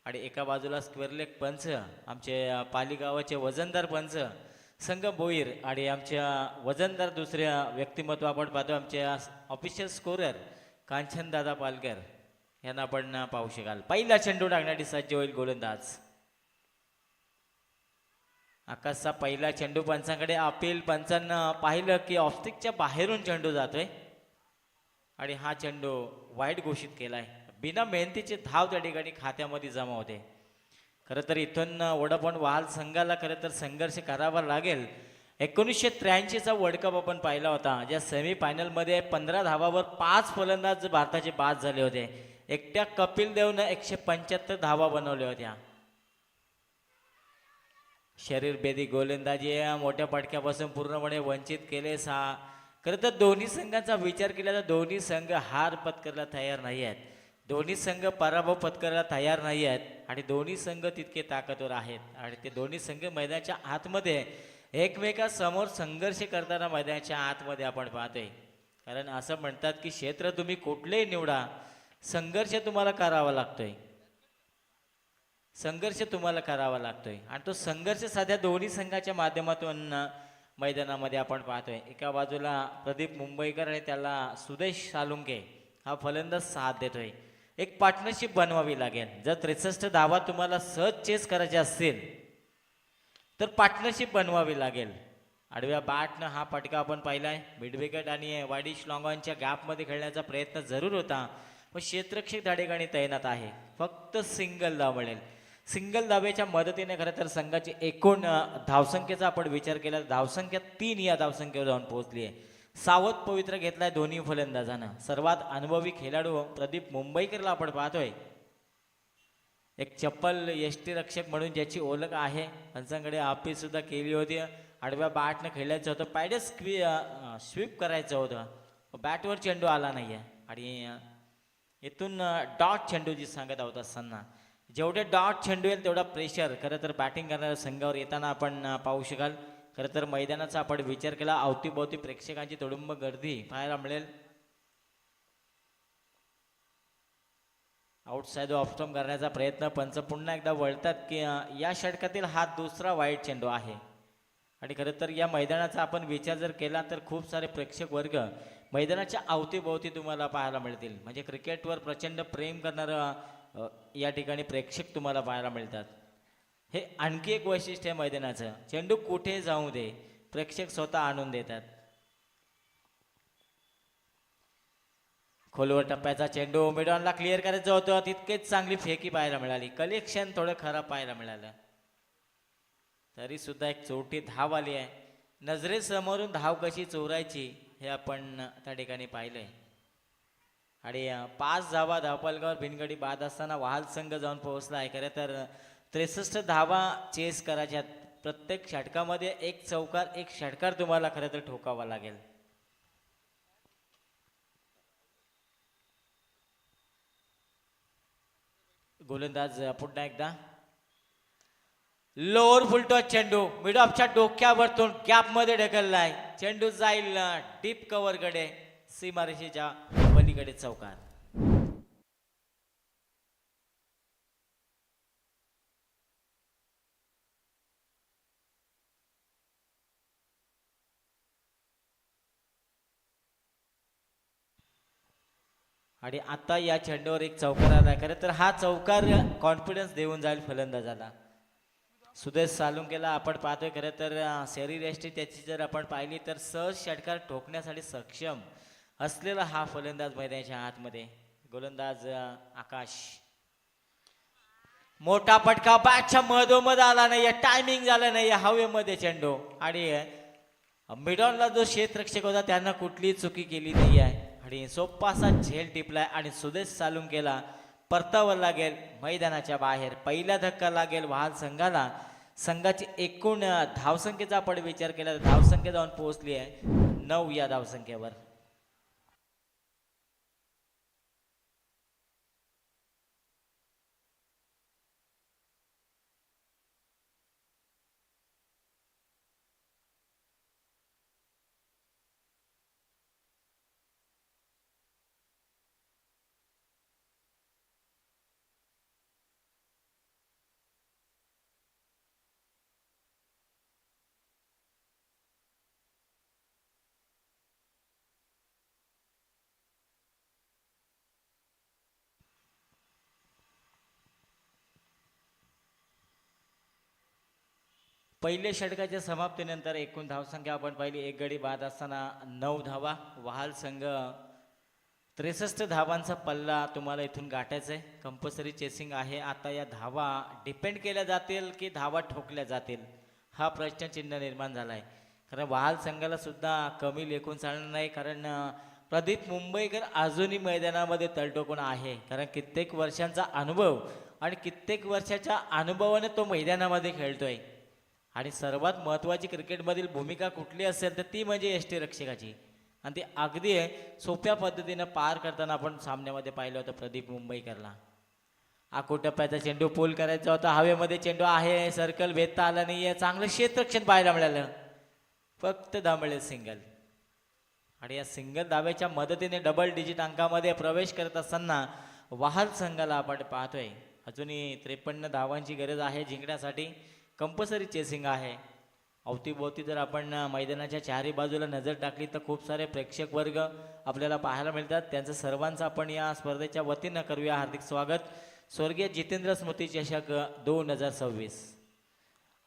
आणि एका बाजूला स्क्वेअर लेग पंच आमचे पाली गावाचे वजनदार पंच संगम भोईर आणि आमच्या वजनदार दुसऱ्या व्यक्तिमत्व आपण पाहतो आमच्या ऑफिशियल स्कोरर कांचनदादा पालकर यांना आपण पाहू शकाल. पहिला चेंडू टाकण्यासाठी सज्ज होईल गोलंदाज आकाशचा. पहिला चेंडू पंचांकडे अपील. पंचांना पाहिलं की ऑफस्टिकच्या बाहेरून चेंडू जातोय आणि हा चेंडू वाईट घोषित केलाय. बिना मेहनतीचे धाव त्या ठिकाणी खात्यामध्ये जमा होते. खरं तर इथून वोडाफोन वहाल संघाला खरं तर संघर्ष करावा लागेल. 1983चा वर्ल्ड कप आपण पाहिला होता, ज्या सेमीफायनलमध्ये 15 धावावर 5 फलंदाज भारताचे बाद झाले होते. एकट्या कपिल देवनं 175 धावा बनवल्या होत्या. शरीरभेदी गोलंदाजी मोठ्या फटक्यापासून पूर्णपणे वंचित केले. खरं तर दोन्ही संघांचा विचार केला तर दोन्ही संघ हार पत्करायला तयार नाही आहेत. दोन्ही संघ पराभव पत्करायला तयार नाही आहेत आणि दोन्ही संघ तितके ताकदवर आहेत आणि ते दोन्ही संघ मैदानाच्या आतमध्ये एकमेकांसमोर संघर्ष करताना मैदानाच्या आतमध्ये आपण पाहतोय. कारण असं म्हणतात की क्षेत्र तुम्ही कुठलेही निवडा, संघर्ष तुम्हाला करावा लागतोय. संघर्ष तुम्हाला करावा लागतोय आणि तो संघर्ष सध्या दोन्ही संघाच्या माध्यमातून मैदानामध्ये आपण पाहतोय. एका बाजूला प्रदीप मुंबईकर आणि त्याला सुदेश सालुंके हा फलंदाज साथ देतोय. एक पार्टनरशिप बनवावी लागेल. जर 63 धावा तुम्हाला सहज चेस करायचे असतील तर पार्टनरशिप बनवावी लागेल. आडव्या बॅटनं हा फटका आपण पाहिलाय. मिड विकेट आणि वाईडिश लॉंगॉनच्या गॅपमध्ये खेळण्याचा प्रयत्न जरूर होता, पण क्षेत्ररक्षक त्या ठिकाणी तैनात आहे. फक्त सिंगल धाव मिळेल. सिंगल धावेच्या मदतीने खरं तर संघाची एकूण धावसंख्येचा आपण विचार केला तर धावसंख्या 3 या धावसंख्येवर जाऊन पोहोचली आहे. सावध पवित्र घेतलाय दोन्ही फलंदाजानं. सर्वात अनुभवी खेळाडू प्रदीप मुंबईकरला आपण पाहतोय. एक चप्पल यष्टीरक्षक म्हणून ज्याची ओळख आहे. पंचांकडे अपील सुद्धा केली होती. आडव्या बॅटनं खेळायचं होतं, पायडे स्वीप करायचं होतं, बॅटवर चेंडू आला नाही आहे आणि इथून डॉट चेंडूची सांगत आहोत असताना जेवढे डॉट चेंडू येईल तेवढा प्रेशर खरं तर बॅटिंग करणाऱ्या संघावर येताना आपण पाहू शकाल. खरं तर मैदानाचा आपण विचार केला अवतीभोवती प्रेक्षकांची तुडुंब गर्दी पाहायला मिळेल. आउटसाईड ऑफ स्टंप करण्याचा प्रयत्न. पंच पुन्हा एकदा वळतात की या षटकातील हा दुसरा वाईट चेंडू आहे आणि खरं तर या मैदानाचा आपण विचार जर केला तर खूप सारे प्रेक्षक वर्ग मैदानाच्या अवतीभोवती तुम्हाला पाहायला मिळतील. म्हणजे क्रिकेटवर प्रचंड प्रेम करणारं या ठिकाणी प्रेक्षक तुम्हाला पाहायला मिळतात. हे आणखी एक वैशिष्ट्य आहे मैदानाचं. चेंडू कुठे जाऊ दे, प्रेक्षक स्वतः आणून देतात. खोलवर टप्प्याचा चेंडू मिडॉनला क्लिअर करायचं होतं, तितकेच चांगली फेकी पाहायला मिळाली. कलेक्शन थोडं खराब पाहायला मिळालं, तरी सुद्धा एक चोरटी धाव आली आहे. नजरेसमोरून धाव कशी चोरायची हे आपण त्या ठिकाणी पाहिलंय आणि 5 धावा धावफलकावर बिनगडी बाद असताना वहाल संघ जाऊन पोहोचला आहे. खरं तर 63 धावा चेस करायच्यात. प्रत्येक षटकामध्ये एक चौकार एक षटकार तुम्हाला खरं तर ठोकावा लागेल. गोलंदाज पुन्हा एकदा लोअर फुलटॉस चेंडू मिड ऑफच्या डोक्यावरतून गॅप मध्ये ढकललाय. चेंडू जाईल डीप कव्हर कडे, सीमारेषेच्या पलीकडे चौकार. आणि आता या चेंडूवर एक चौकार आला. खरं तर हा चौकार कॉन्फिडन्स देऊन जाईल फलंदाजाला. सुदेश सालुंकेला आपण पाहतोय खरं तर शरीरयष्टी त्याची जर आपण पाहिली तर सहज षटकार ठोकण्यासाठी सक्षम असलेला हा फलंदाज मैदानाच्या आतमध्ये गोलंदाज आकाश. मोठा फटका बॅटच्या मधोमध आला नाही, टायमिंग झालं नाही हवेमध्ये चेंडू आणि मिडॉनला जो क्षेत्ररक्षक होता त्यांना कुठलीही चुकी केली नाही आहे आणि सोपासा झेल टिपलाय आणि सुदेश सालुंकेला परतावं लागेल मैदानाच्या बाहेर. पहिला धक्का लागेल वहाल संघाला. संघाची एकूण धावसंख्येचा आपण विचार केला तर धावसंख्या जाऊन पोहोचली आहे 9 या धावसंख्येवर. पहिल्या षटकाच्या समाप्तीनंतर एकूण धावसंख्या आपण पाहिली. एक गडी बाद असताना 9 धावा. वहाल संघ 63 धावांचा पल्ला तुम्हाला इथून गाठायचा आहे. कंपल्सरी चेसिंग आहे. आता या धावा डिपेंड केल्या जातील की धावा ठोकल्या जातील हा प्रश्नचिन्ह निर्माण झाला आहे. कारण वहाल संघाला सुद्धा कमी लेखून चालणार नाही. कारण प्रदीप मुंबईकर अजूनही मैदानामध्ये तळटोकून आहे. कारण कित्येक वर्षांचा अनुभव आणि कित्येक वर्षाच्या अनुभवाने तो मैदानामध्ये खेळतोय आणि सर्वात महत्त्वाची क्रिकेटमधील भूमिका कुठली असेल तर ती म्हणजे यष्टीरक्षकाची आणि ती अगदी सोप्या पद्धतीनं पार करताना आपण सामन्यामध्ये पाहिलं होतं प्रदीप मुंबईकरला. आकोटप्प्याचा चेंडू पूल करायचा होता. हवेमध्ये चेंडू आहे. सर्कल भेदता आला नाही आहे. चांगलं क्षेत्ररक्षण पाहायला मिळालं. फक्त दांबळे सिंगल आणि या सिंगल धाब्याच्या मदतीने डबल डिजिट अंकामध्ये प्रवेश करत असताना वहाल संघाला आपण पाहतोय अजूनही 53 धावांची गरज आहे जिंकण्यासाठी. कंपल्सरी चेसिंग आहे. अवतीभोवती जर आपण मैदानाच्या चारही बाजूला नजर टाकली तर खूप सारे प्रेक्षक वर्ग आपल्याला पाहायला मिळतात. त्यांचं सर्वांचं आपण या स्पर्धेच्या वतीनं करूया हार्दिक स्वागत. स्वर्गीय जितेंद्र स्मृती चषक 2026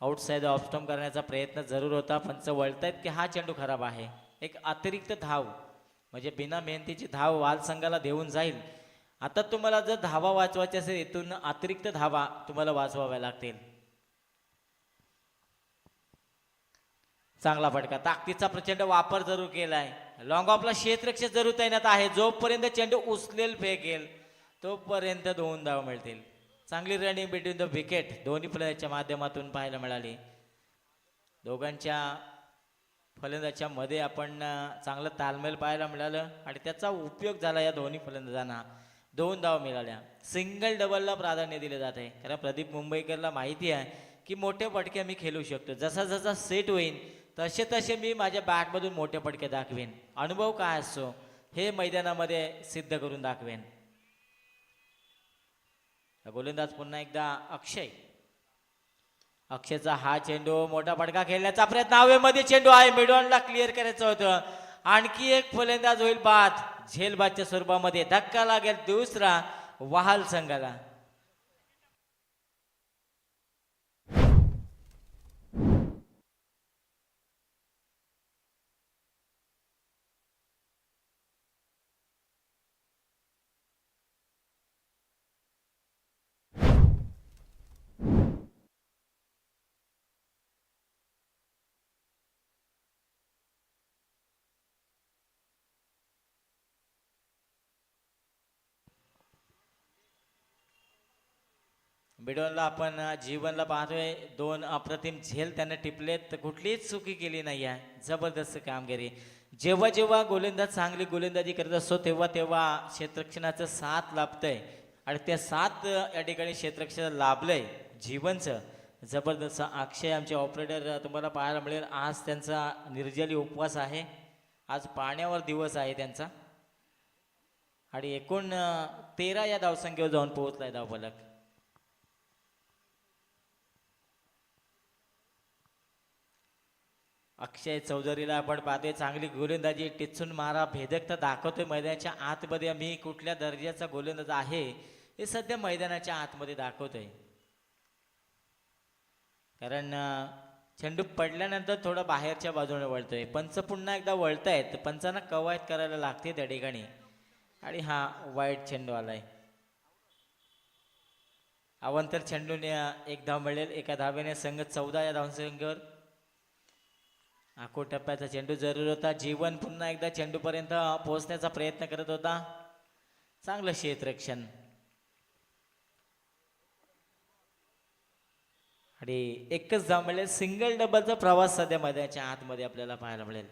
आउटसाईड ऑफस्टॉम करण्याचा प्रयत्न जरूर होता. पंच वळतायत की हा चेंडू खराब आहे. एक अतिरिक्त धाव म्हणजे बिना मेहनतीची धाव वाल संघाला देऊन जाईल. आता तुम्हाला जर धावा वाचवायची असेल इथून अतिरिक्त धावा तुम्हाला वाचवाव्या लागतील. चांगला फटका. ताकदीचा प्रचंड वापर जरूर केलाय. लॉंग ऑफला क्षेत्ररक्षक जरूर तैनात आहे. जोपर्यंत चेंडू उचलेल फेकेल तोपर्यंत 2 धाव मिळतील. चांगली रनिंग बिटवीन द विकेट दोन्ही प्लेयरच्या माध्यमातून पाहायला मिळाली. दोघांच्या फलंदाजाच्या मध्ये आपण चांगलं तालमेल पाहायला मिळालं आणि त्याचा उपयोग झाला. या दोन्ही फलंदाजांना 2 धाव मिळाल्या. सिंगल डबलला प्राधान्य दिले जात आहे. कारण प्रदीप मुंबईकरला माहिती आहे की मोठे फटके मी खेळू शकतो. जसा जसा सेट होईल तसे तसे मी माझ्या बॅटमधून मोठे फटके दाखवेन. अनुभव काय असतो हे मैदानामध्ये सिद्ध करून दाखवेन. गोलंदाज पुन्हा एकदा अक्षय. अक्षयचा हा चेंडू मोठा फटका खेळण्याचा प्रयत्न. हवेमध्ये चेंडू आहे. मिडॉनला क्लिअर करायचं होतं. आणखी एक फलंदाज होईल बाद. झेलबादच्या स्वरूपामध्ये धक्का लागेल दुसरा वहाल संघाला. बिडॉनला आपण जीवनला पाहतोय. 2 अप्रतिम झेल त्याने टिपलेत तर कुठलीच चुकी केली नाही आहे. जबरदस्त कामगिरी. जेव्हा जेव्हा गोलंदाज चांगली गोलंदाजी करत असतो तेव्हा तेव्हा क्षेत्ररक्षणाचं साथ लाभतंय आणि त्या साथ या ठिकाणी क्षेत्ररक्षण लाभलंय जीवनचं. जबरदस्त. अक्षय आमचे ऑपरेटर तुम्हाला पाहायला मिळेल. आज त्यांचा निर्जली उपवास आहे. आज पाण्यावर दिवस आहे त्यांचा आणि एकूण 13 या धावसंख्येवर जाऊन पोहोचलाय धावफलक. अक्षय चौधरीला आपण पाहतोय चांगली गोलंदाजी. टिचून मारा भेदकता दाखवतोय मैदानाच्या आतमध्ये. मी कुठल्या दर्जाचा गोलंदाज आहे हे सध्या मैदानाच्या आतमध्ये दाखवतोय. कारण चेंडू पडल्यानंतर थोडा बाहेरच्या बाजूने वळतोय. पंच पुन्हा एकदा वळतायत, पंचांना कवायत करायला लागते त्या ठिकाणी. आणि हा वाईट चेंडू आलाय. अवंतर चेंडूने एक धाव मिळेल. एका धावेने संघ 14 या धावसंख्येवर. आखो टप्प्याचा चेंडू जरूर होता. जीवन पुन्हा एकदा चेंडूपर्यंत पोहोचण्याचा प्रयत्न करत होता. चांगलं क्षेत्ररक्षण. आणि एकच धाव मिळेल. सिंगल डबलचा प्रवास सध्या मैदानाच्या आतमध्ये आपल्याला पाहायला मिळेल.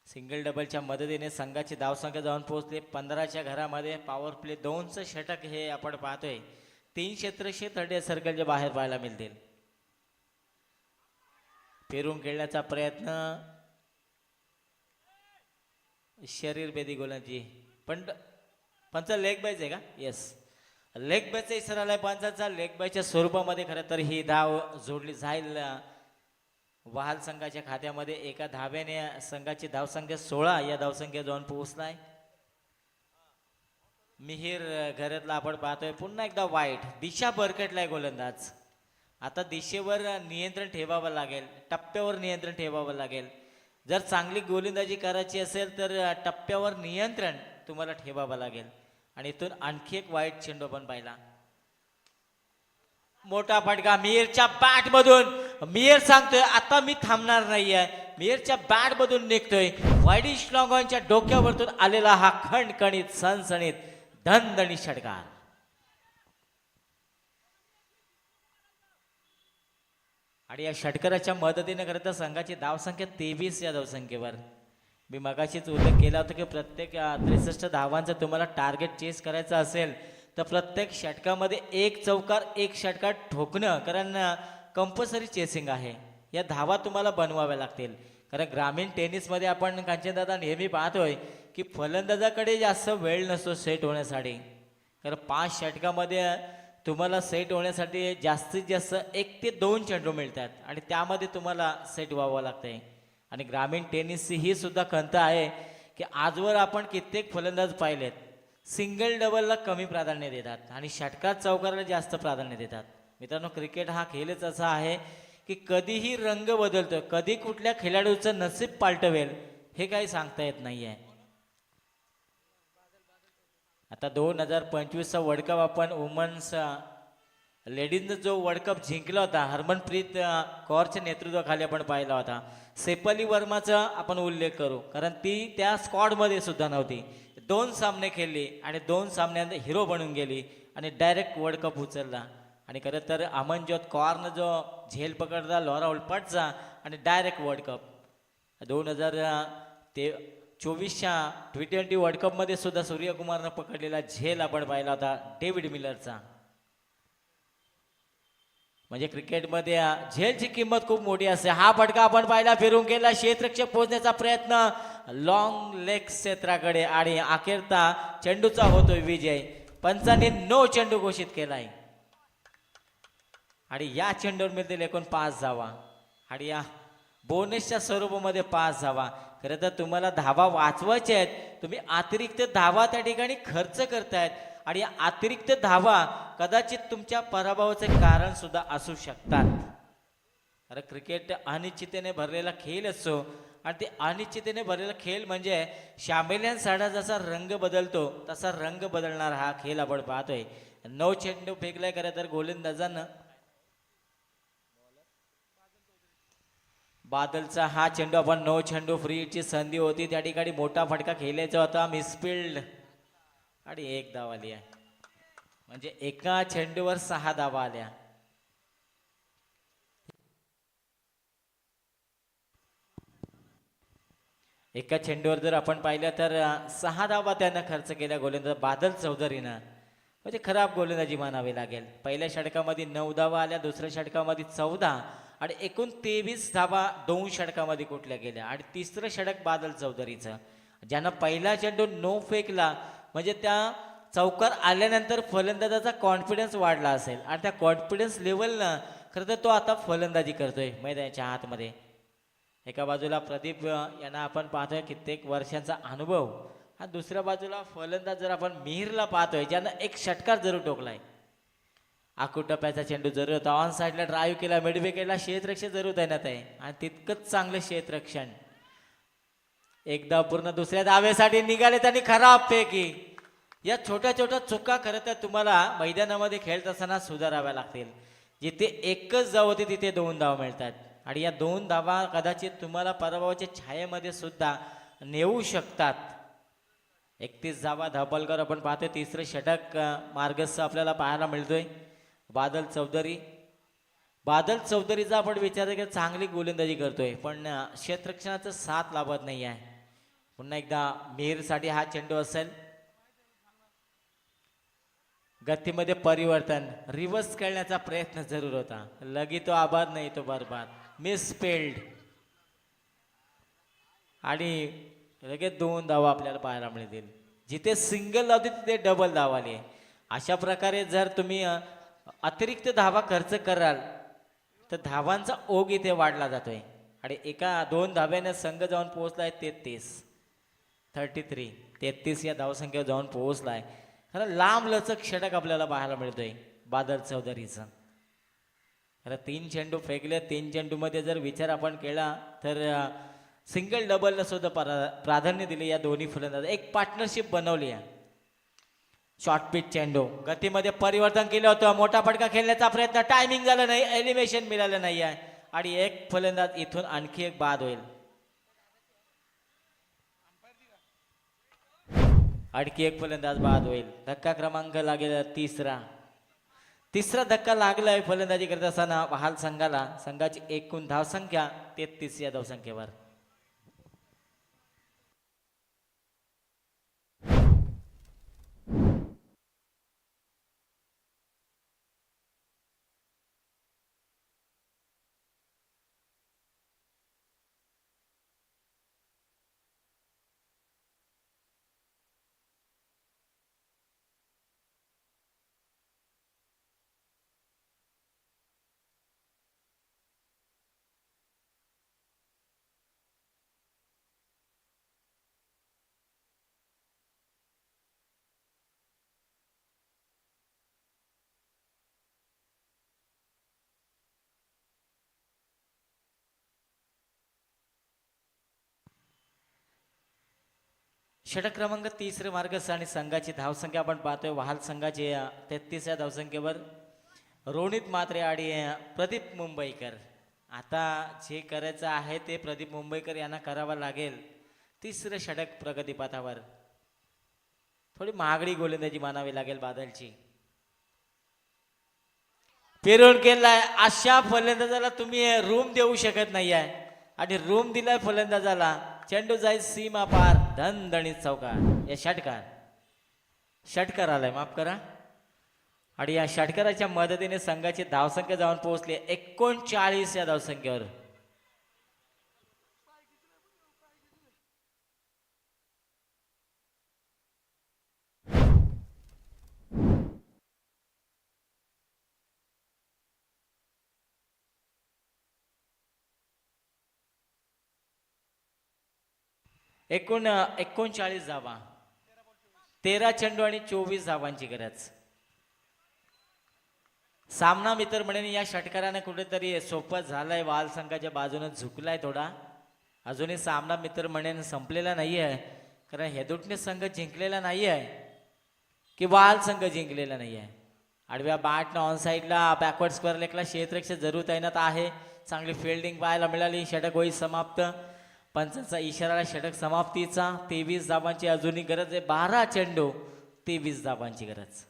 सिंगल डबलच्या मदतीने संघाची धावसंख्या जाऊन पोहोचली 15च्या घरामध्ये. पॉवर प्ले 2चं षटक हे आपण पाहतोय. 3 क्षेत्रक्षे थर्ड सर्कलच्या बाहेर पाहायला मिळतील. पेरून खेळण्याचा प्रयत्न. शरीर भेदी गोलंदाजी. पण पंच लेग बायच आहे का? येस, लेग बायचा इशारा आलाय पंचाचा. लेग बायच्या स्वरूपामध्ये खरं तर ही धाव जोडली जाईल वहाल संघाच्या खात्यामध्ये. एका धाव्याने संघाची धावसंख्या 16 या धावसंख्या जाऊन पोहोचलाय. मिहीर घरातला आपण पाहतोय. पुन्हा एकदा वाईट दिशा भरकटलाय गोलंदाज. आता दिशेवर नियंत्रण ठेवावं लागेल, टप्प्यावर नियंत्रण ठेवावं लागेल. जर चांगली गोलंदाजी करायची असेल तर टप्प्यावर नियंत्रण तुम्हाला ठेवावं लागेल. आणि इथून आणखी एक वाईट चेंडू पण पाहिला. मोठा फटका मिहीरच्या बॅट मधून. मिहीर सांगतोय आता मी थांबणार नाहीये. मिहीरच्या बॅट मधून निघतोय. वाईडिश लॉंगॉनच्या डोक्यावरतून आलेला हा खणखणीत सणसणीत धनधणी षटकार. आणि या षटकाराच्या मदतीने खरं तर संघाची धावसंख्या 23 या धावसंख्येवर. मी मगाशीच उल्लेख केला होता की प्रत्येक 63 धावांचं तुम्हाला टार्गेट चेस करायचं असेल तर प्रत्येक षटकामध्ये एक चौकार एक षटकार ठोकणं, कारण कंपल्सरी चेसिंग आहे. या धावा तुम्हाला बनवाव्या लागतील. कारण ग्रामीण टेनिसमध्ये आपण कांचनदादा नेहमी पाहतोय की फलंदाजाकडे जास्त वेळ नसतो सेट होण्यासाठी. कारण 5 षटकामध्ये तुम्हाला सेट होण्यासाठी जास्तीत जास्त 1 ते 2 चेंडू मिळतात आणि त्यामध्ये तुम्हाला सेट व्हावं लागतंय. आणि ग्रामीण टेनिसची ही सुद्धा खंत आहे की आजवर आपण कित्येक फलंदाज पाहिलेत सिंगल डबलला कमी प्राधान्य देतात आणि षटकार चौकाराला जास्त प्राधान्य देतात. मित्रांनो, क्रिकेट हा खेळच असा आहे की कधीही रंग बदलतो. कधी कुठल्या खेळाडूचं नसीब पालटवेल हे काही सांगता येत नाही आहे. आता 2025चा वर्ल्ड कप आपण वुमन्स लेडीजनं जो वर्ल्ड कप जिंकला होता हरमनप्रीत कौरच्या नेतृत्वाखाली आपण पाहिला होता. सेफाली वर्माचा आपण उल्लेख करू, कारण ती त्या स्क्वॉडमध्ये सुद्धा नव्हती. 2 सामने खेळली आणि 2 सामन्यांत हिरो बनून गेली आणि डायरेक्ट वर्ल्ड कप उचलला. आणि खरं तर अमनजोत कौरनं जो झेल पकडला लॉरा उल्पटचा आणि डायरेक्ट वर्ल्ड कप. 2024च्या T20 वर्ल्ड कपमध्ये सुद्धा सूर्यकुमारनं पकडलेला झेल आपण पाहिला होता डेव्हिड मिलरचा. म्हणजे क्रिकेटमध्ये झेलची किंमत खूप मोठी असते. हा फटका आपण पाहिला, फिरून गेला, क्षेत्ररक्षक पोहोचण्याचा प्रयत्न लॉंग लेग क्षेत्राकडे आणि अखेरता चेंडूचा होतोय विजय. पंचांनी नो चेंडू घोषित केलाय आणि या चेंडूवर मिळतील एकूण 5 धावा आणि या बोनसच्या स्वरूपामध्ये 5 धावा. खरं तर तुम्हाला धावा वाचवायच्या आहेत, तुम्ही अतिरिक्त धावा त्या ठिकाणी खर्च करतायत आणि या अतिरिक्त धावा कदाचित तुमच्या पराभवाचे कारण सुद्धा असू शकतात. अरे क्रिकेट अनिश्चिततेने भरलेला खेळ असतो आणि ते अनिश्चिततेने भरलेला खेळ म्हणजे शामेल्यान साडा जसा रंग बदलतो तसा रंग बदलणारा हा खेळ आपण पाहतोय. 9 चेंडू फेकलाय खरं तर गोलंदाजांना. बादलचा हा चेंडू आपण 9 चेंडू फ्रीची संधी होती त्या ठिकाणी मोठा फटका खेळायचा होता, मिसफिल्ड आणि 1 धाव आली आहे. म्हणजे एका चेंडूवर 6 धावा आल्या. एका चेंडूवर जर आपण पाहिलं तर 6 धावा त्यानं खर्च केल्या गोलंदाज बादल चौधरीनं. म्हणजे खराब गोलंदाजी मानावी लागेल. पहिल्या षटकामध्ये 9 धावा आल्या, दुसऱ्या षटकामध्ये 14 आणि एकूण 23 धावा 2 षटकामध्ये कुठल्या गेल्या. आणि तिसरं षटक बादल चौधरीचं, ज्यानं पहिला चेंडू नो फेकला म्हणजे त्या चौकार आल्यानंतर फलंदाजाचा कॉन्फिडन्स वाढला असेल आणि त्या कॉन्फिडन्स लेवलनं खरं तर तो आता फलंदाजी करतोय मैदानाच्या आतमध्ये. एका बाजूला प्रदीप यांना आपण पाहतोय कित्येक वर्षांचा अनुभव, हा दुसऱ्या बाजूला फलंदाज जर आपण मिहीरला पाहतोय ज्यानं एक षटकार जरूर टोकलाय. आकुटप्याचा चेंडू जरूर होता. ऑन साईडला ड्राईव्ह केला, मिड विकेटला क्षेत्ररक्षण जरूर देण्यात आहे आणि तितकंच चांगलं क्षेत्ररक्षण. एकदा पूर्ण दुसऱ्या धावेसाठी निघाले त्यांनी खराबपैकी. या छोट्या छोट्या चुका खरं तर तुम्हाला मैदानामध्ये खेळत असताना सुधाराव्या लागतील. जिथे एकच धाव होती तिथे 2 धाव मिळतात आणि या 2 धावा कदाचित तुम्हाला पराभवाच्या छायेमध्ये सुद्धा नेऊ शकतात. 31 धावा धापलकर आपण पाहतोय. तिसरं षटक मार्गस्थ आपल्याला पाहायला मिळतोय. बादल चौधरीचा आपण विचार केला चांगली गोलंदाजी करतोय पण क्षेत्ररक्षणाचं साथ लाभत नाही आहे. पुन्हा एकदा मेहरसाठी हा चेंडू असेल. गतीमध्ये परिवर्तन, रिव्हर्स खेळण्याचा प्रयत्न जरूर होता. लगी तो आबाद नाही तो बरबाद, मिसपेल्ड आणि लगेच 2 धावा आपल्याला पाहायला मिळतील. जिथे सिंगल धावते तिथे डबल धाव आली. अशा प्रकारे जर तुम्ही अतिरिक्त धावा खर्च कराल तर धावांचा ओघ इथे वाढला जातोय आणि 2 धाव्याने संघ जाऊन पोहोचलाय 33 या धावसंख्येवर जाऊन पोहोचलाय. खरं लांब लचक षटक आपल्याला पाहायला मिळतोय बादल चौधरीचं. खरं 3 चेंडू फेकले. 3 चेंडूमध्ये जर विचार आपण केला तर सिंगल डबलला सुद्धा प्राधान्य दिले या दोन्ही फलंदाज. एक पार्टनरशिप बनवली आहे. शॉर्ट पिच चेंडू, गतीमध्ये परिवर्तन केलं होतं. मोठा फटका खेळण्याचा प्रयत्न, टायमिंग झालं नाही, एलिव्हेशन मिळालं नाही आहे आणि एक फलंदाज इथून आणखी एक बाद होईल. आणखी एक फलंदाज बाद होईल. धक्का क्रमांक लागेल तिसरा धक्का लागलाय फलंदाजी करत असताना बहाल संघाला. संघाची एकूण धावसंख्या 33 या धावसंख्येवर. षटक क्रमांक 3 मार्गस्थ आणि संघाची धावसंख्या आपण पाहतोय वहाल संघाची 33 या धावसंख्येवर. रोनित म्हात्रे आणि प्रदीप मुंबईकर. आता जे करायचं आहे ते प्रदीप मुंबईकर यांना करावं लागेल. तिसरं षटक प्रगतीपथावर. थोडी महागडी गोलंदाजी मानावी लागेल बादलची. फिरून केलाय अशा फलंदाजाला तुम्ही रूम देऊ शकत नाही आहे आणि रूम दिलाय फलंदाजाला. चेंडू जाईल सीमा पार, धनधणीत चौकार. या षटकार आलाय, माफ करा. आणि या षटकाराच्या मदतीने संघाची धावसंख्या जाऊन पोहोचली 39 या धावसंख्येवर. एकूण 39 धावा, 13 चेंडू आणि 24 धावांची गरज. सामना मित्र म्हणेन या षटकाराने कुठेतरी सोपं झालंय. वाल संघाच्या बाजूने झुकलाय थोडा. अजूनही सामना मित्र म्हणेन संपलेला नाही आहे, कारण हेदुटणे संघ जिंकलेला नाही आहे की वाल संघ जिंकलेला नाही आहे. आडव्या बॅटनं ऑन साईडला बॅकवर्ड स्क्वेअर लेगला क्षेत्ररक्षण जरूर तैनात आहे. चांगली फिल्डिंग पाहायला मिळाली. षटक होईल समाप्त. पंचांचा इशारा षटक समाप्तीचा. 23 धावांची अजूनही गरज आहे. 12 चेंडू 23 धावांची गरज.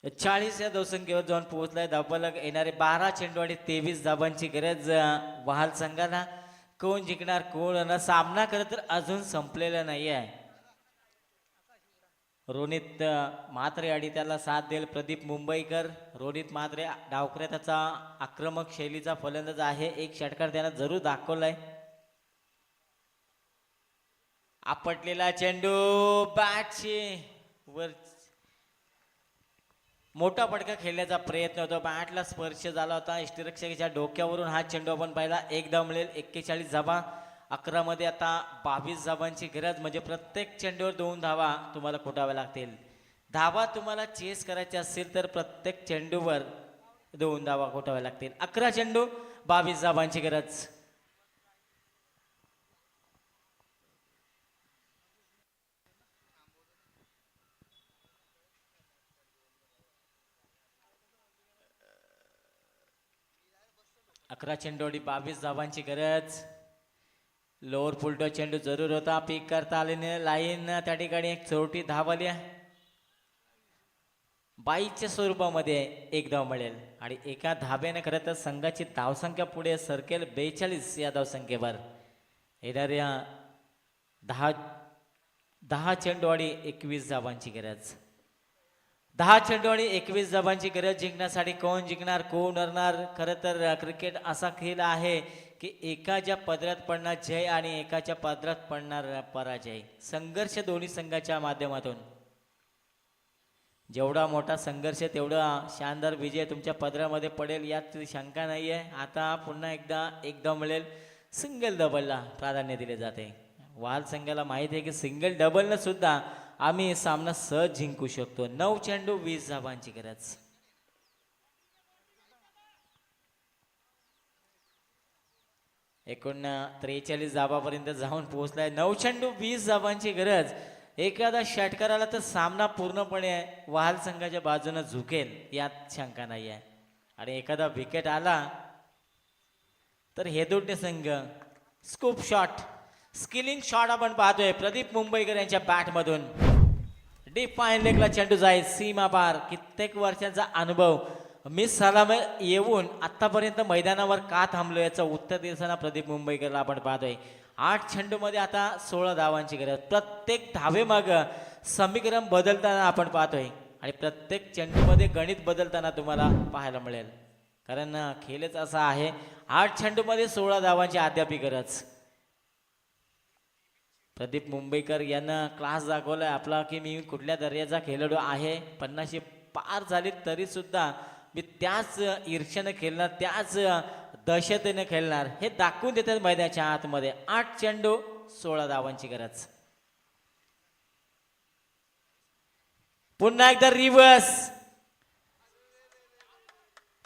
40 या धावसंख्येवर जाऊन पोहोचलाय. धावफलक येणारे 12 चेंडू आणि 23 धाबांची गरज वहाल संघाला. कोण जिंकणार कोण हरणार? सामना खरं तर अजून संपलेला नाही आहे. रोनित म्हात्रे आणि त्याला साथ देईल प्रदीप मुंबईकर. रोनित म्हात्रे डावकऱ्या त्याचा आक्रमक शैलीचा फलंदाज आहे. एक षटकार त्यानं जरूर दाखवलाय. आपटलेला चेंडू बॅटची वर मोठा फटका खेळण्याचा प्रयत्न होता. बॅटला स्पर्श झाला होता. इष्टरक्षकाच्या डोक्यावरून हा चेंडू आपण पाहिला. एक धाव मिळेल. 41 धावा. 11 मध्ये आता 22 धावांची गरज, म्हणजे प्रत्येक चेंडूवर 2 धावा तुम्हाला कोटाव्या लागतील. धावा तुम्हाला चेस करायचे असेल तर प्रत्येक चेंडूवर 2 धावा कोटाव्या लागतील. 11 चेंडू 22 धावांची गरज. अकरा चेंडू आणि 22 धावांची गरज. लोअर फुलटो चेंडू जरूर होता. पिक करता आले नाही. लाईन त्या ठिकाणी एक चौटी धाव आली. 22च्या स्वरूपामध्ये एक धाव मिळेल आणि एका धाब्याने खरं तर संघाची धावसंख्या पुढे सरकेल 42 या धावसंख्येवर. येणाऱ्या 10 चेंडू आणि 21 धावांची गरज. 10 चेंडू आणि 21 धावांची गरज जिंकण्यासाठी. कोण जिंकणार कोण हरणार? खरं तर क्रिकेट असा खेळ आहे की एकाच्या पदरात पडणार जय आणि एकाच्या पदरात पडणार पराजय. संघर्ष दोन्ही संघाच्या माध्यमातून. जेवढा मोठा संघर्ष तेवढा शानदार विजय तुमच्या पदरामध्ये पडेल यात शंका नाही आहे. आता पुन्हा एकदा एक धाव मिळेल. सिंगल डबलला प्राधान्य दिले जाते. वाल संघाला माहिती आहे की सिंगल डबलनं सुद्धा आम्ही सामना सहज जिंकू शकतो. 9 चेंडू 20 धावांची गरज. एकूण 43 धावापर्यंत जाऊन पोहोचलाय. 9 चेंडू 20 धावांची गरज. एखादा षटकाराला तर सामना पूर्णपणे वहाल संघाच्या बाजूने झुकेल यात शंका नाही आहे. आणि एखादा विकेट आला तर हेदुड्डे संघ स्कूप शॉट स्किलिंग शॉट आपण पाहतोय प्रदीप मुंबईकर यांच्या बॅटमधून. डीप फाईन लेगला चेंडू जाईल सीमा पार. कित्येक वर्षांचा अनुभव मिस झाला येऊन आतापर्यंत मैदानावर का थांबलो याचं उत्तर देताना प्रदीप मुंबईकरला आपण पाहतोय. 8 चेंडूमध्ये आता 16 धावांची गरज. प्रत्येक धावेमाग समीकरण बदलताना आपण पाहतोय आणि प्रत्येक चेंडूमध्ये गणित बदलताना तुम्हाला पाहायला मिळेल. कारण खेळच असा आहे. 8 चेंडूमध्ये 16 धावांची अद्यापही गरज. प्रदीप मुंबईकर यांना क्लास दाखवलाय आपला की मी कुठल्या दर्जाचा खेळाडू आहे. 50 पार झाली तरी सुद्धा मी त्याच ईर्ष्याने खेळणार, त्याच दहशतीने खेळणार हे दाखवून देतात मैदानाच्या आतमध्ये. 8 चेंडू 16 धावांची गरज. पुन्हा एकदा रिव्हर्स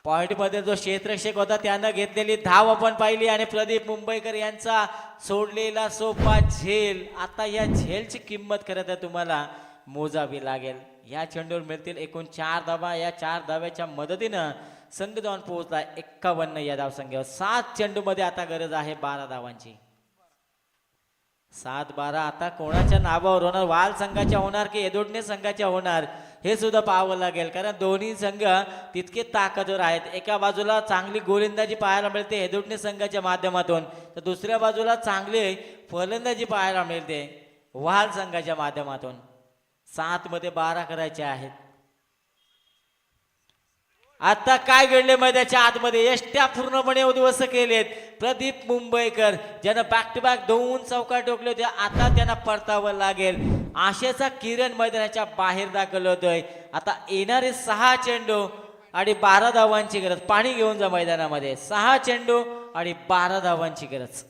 पॉइंट मध्ये जो क्षेत्ररक्षक होता त्यानं घेतलेली धाव आपण पाहिली आणि प्रदीप मुंबईकर यांचा सोडलेला सोपा झेल. आता या झेलची किंमत खरं तर तुम्हाला मोजावी लागेल. या चेंडूवर मिळतील एकूण 4 धावा. या 4 धाव्याच्या मदतीनं संघ जाऊन पोहोचला 51 या धावसंख्येवर. 7 चेंडूमध्ये आता गरज आहे 12 धावांची. 7-12 आता कोणाच्या नावावर होणार? वाल संघाच्या होणार की एदोडणे संघाच्या होणार हे सुद्धा पाहावं लागेल. कारण दोन्ही संघ तितके ताकदवर आहेत. एका बाजूला चांगली गोलंदाजी पाहायला मिळते एदोडणे संघाच्या माध्यमातून, तर दुसऱ्या बाजूला चांगली फलंदाजी पाहायला मिळते वाल संघाच्या माध्यमातून. 7 मध्ये 12 करायचे आहेत. आता काय घडले मैदानाच्या आतमध्ये? यष्ट्या पूर्णपणे उद्ध्वस्त केलेत प्रदीप मुंबईकर ज्यानं बॅक टू बॅक 2 चौकार ठोकले होते. आता त्यांना परतावं लागेल. आशेचा किरण मैदानाच्या बाहेर दाखल होतोय. आता येणारे 6 चेंडू आणि 12 धावांची गरज. पाणी घेऊन जा मैदानामध्ये. 6 चेंडू आणि 12 धावांची गरज.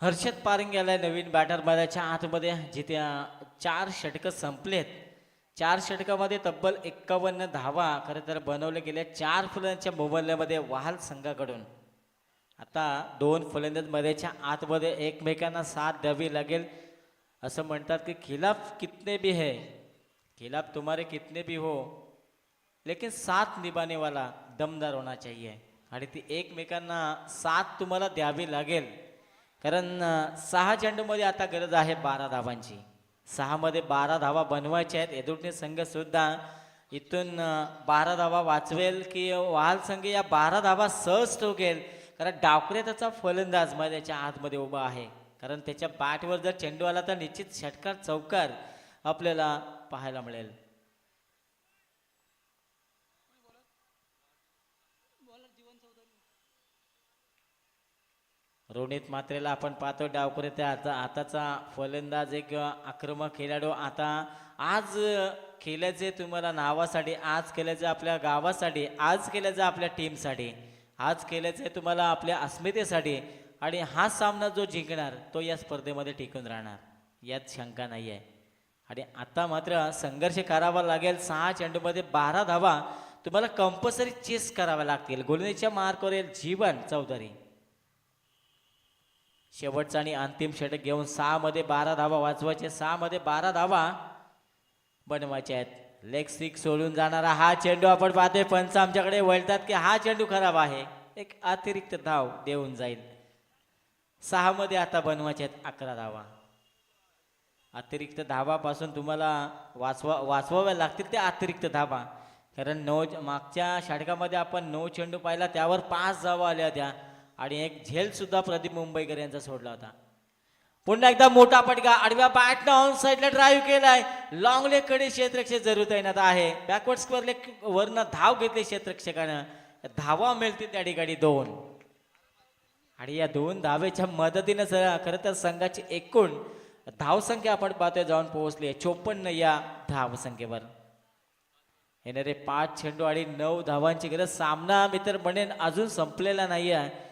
हर्षद पारंग याला नवीन बॅटर मैदानाच्या आतमध्ये जिथे 4 षटकं संपलेत. 4 षटकामध्ये तब्बल 51 धावा खरं तर बनवले गेले 4 फलंदाजांच्या मोबदल्यामध्ये वाहाल संघाकडून. आता 2 फलंदाज मध्येच्या आतमध्ये एकमेकांना साथ द्यावी लागेल. असं म्हणतात की खिलाफ कितने भी है, खिलाफ तुम्हारे कितने भी हो, लेकिन साथ निभाने वाला दमदार होना चाहिए. आणि ती एकमेकांना साथ तुम्हाला द्यावी लागेल. कारण 6 चेंडूमध्ये आता गरज आहे 12 धावांची. 6 मध्ये 12 धावा बनवायच्या आहेत. एदुटणे संघ सुद्धा इथून 12 धावा वाचवेल की वाल संघ या 12 धावा सहज ठोकेल. कारण डावकरे त्याचा फलंदाज त्याच्या आतमध्ये उभा आहे. कारण त्याच्या बॅटवर जर चेंडू आला तर निश्चित षटकार चौकार आपल्याला पाहायला मिळेल. रोनित मात्रेला आपण पाहतो डावकरे त्या आताचा फलंदाज एक आक्रमक खेळाडू. आता आज खेळायचे तुम्हाला नावासाठी, आज खेळायचं आपल्या गावासाठी, आज खेळायचं आपल्या टीमसाठी, आज खेळायचं तुम्हाला आपल्या अस्मितेसाठी. आणि हा सामना जो जिंकणार तो या स्पर्धेमध्ये टिकून राहणार यात शंका नाही आहे. आणि आता मात्र संघर्ष करावा लागेल. 6 चेंडूमध्ये 12 धावा तुम्हाला कंपल्सरी चेस कराव्या लागतील. गोलंदाजीच्या मार्कवर येईल जीवन चौधरी. शेवटचा आणि अंतिम षटक घेऊन 6 मध्ये 12 धावा वाचवायचे, 6 मध्ये 12 धावा बनवायचे आहेत. लेग स्टिक सोडून जाणारा हा चेंडू आपण पाहतोय. पंच आमच्याकडे वळतात की हा चेंडू खराब आहे, एक अतिरिक्त धाव देऊन जाईल. 6 मध्ये आता बनवायचे आहेत 11 धावा. अतिरिक्त धावापासून तुम्हाला वाचवाव्या लागतील त्या अतिरिक्त धावा. कारण मागच्या षटकामध्ये आपण 9 चेंडू पाहिला, त्यावर 5 धावा आल्या होत्या आणि एक झेल सुद्धा प्रदीप मुंबईकर यांचा सोडला होता. पुन्हा एकदा मोठा फटका आडव्या बॅटनं ऑन साईडला ड्राईव्ह केलाय. लॉंग लेग कडे क्षेत्ररक्षक जरूर तैनात आहे. बॅकवर्ड स्क्वेअर लेग वरनं धाव घेतली क्षेत्ररक्षकानं. धावा मिळतील त्या ठिकाणी 2. आणि या 2 धावेच्या मदतीनं खरं तर संघाची एकूण धावसंख्या आपण पाहतोय जाऊन पोहोचली आहे 54 या धावसंख्येवर. येणारे 5 चेंडू आणि 9 धावांची गरज. सामना मित्र म्हणेन अजून संपलेला नाही आहे.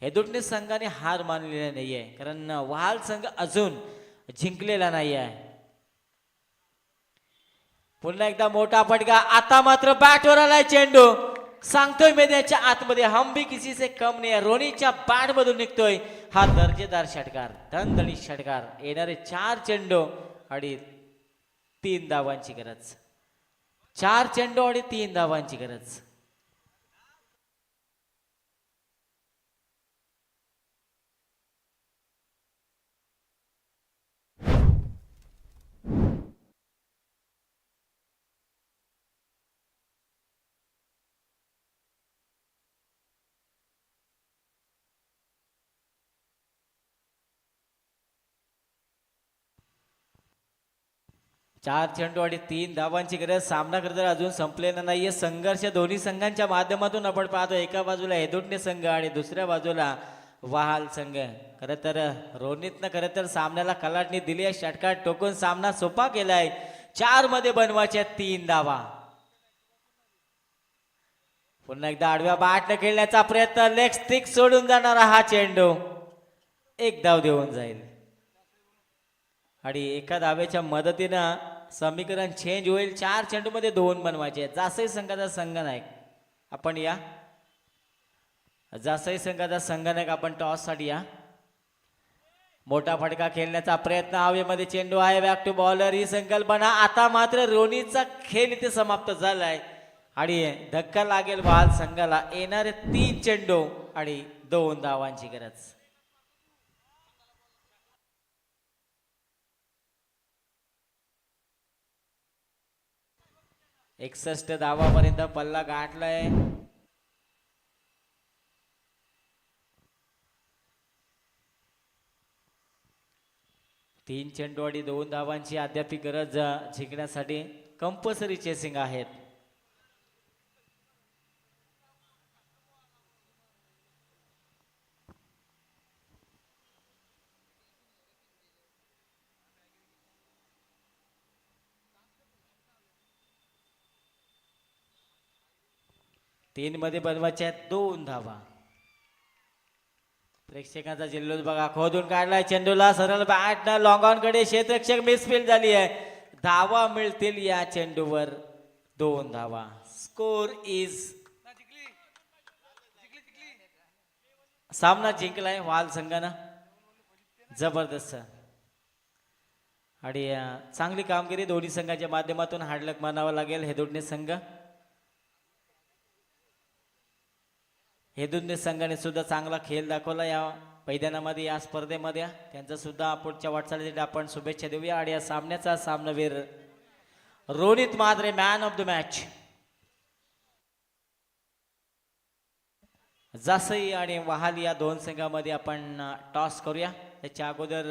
हेदुटणे संघाने हार मानलेला नाहीये कारण वाल संघ अजून जिंकलेला नाही आहे. पुन्हा एकदा मोठा फटका. आता मात्र बॅटवर आलाय चेंडू. सांगतोय मैदानाच्या आतमध्ये हम भी किसी से कम नाही. रोनीच्या बॅट मधून निघतोय हा दर्जेदार षटकार, दणदणीत षटकार. येणारे 4 चेंडू आणि 3 धावांची गरज. 4 चेंडू आणि 3 धावांची गरज. चार चेंडू आणि 3 धावांची गरज. सामना खरं तर अजून संपलेला नाहीये. संघर्ष दोन्ही संघांच्या माध्यमातून आपण पाहतो. एका बाजूला हेदुटणे संघ आणि दुसऱ्या बाजूला वाहाल संघ. खरं तर रोनितनं खरं तर सामन्याला कलाटणी दिली आहे. षटकार टोकून सामना सोपा केलाय. 4 मध्ये बनवायच्या 3 धावा. पुन्हा एकदा आडव्या बॅटनं खेळण्याचा प्रयत्न. लेग स्टिक सोडून जाणारा हा चेंडू 1 धाव देऊन जाईल. आणि एका धावेच्या मदतीनं समीकरण चेंज होईल. 4 चेंडूमध्ये 2 बनवायचे. जासई संघाचा संघनायक आपण या. जासई संघाचा संघनायक आपण टॉस साठी या. मोठा फटका खेळण्याचा प्रयत्न. हवेमध्ये चेंडू आहे. बॅक टू बॉलर ही संकल्पना. आता मात्र रोनीचा खेळ इथे समाप्त झालाय आणि धक्का लागेल वाल संघाला. येणारे 3 चेंडू आणि 2 धावांची गरज. 61 धावापर्यंत पल्ला गाठलाय. तीन चेंडू आणि 2 धावांची अद्याप गरज जिंकण्यासाठी. कंपल्सरी चेसिंग आहेत. तीन मध्ये बनवायच्या 2 धावा. प्रेक्षकांचा जल्लोष बघा, खोदून काढलाय चेंडूला सरळ बॅट लॉंग ऑन कडे, क्षेत्ररक्षक मिसफील्ड झाली आहे. धावा मिळतील या चेंडूवर, 2 धावा. स्कोर इज, सामना जिंकलाय वाल संघानं, जबरदस्त. आणि चांगली कामगिरी दोन्ही संघाच्या माध्यमातून हार्डलक मानावं लागेल. हे दोन्ही संघ, हे दोन्ही संघाने सुद्धा चांगला खेळ दाखवला या मैदानामध्ये, या स्पर्धेमध्ये. त्यांचा सुद्धा पुढच्या वाटचालीसाठी आपण शुभेच्छा देऊया. आणि या सामन्याचा सामनावीर रोनित मात्रे, man of the match. Jasai आणि वहाल या दोन संघामध्ये आपण टॉस करूया. त्याच्या अगोदर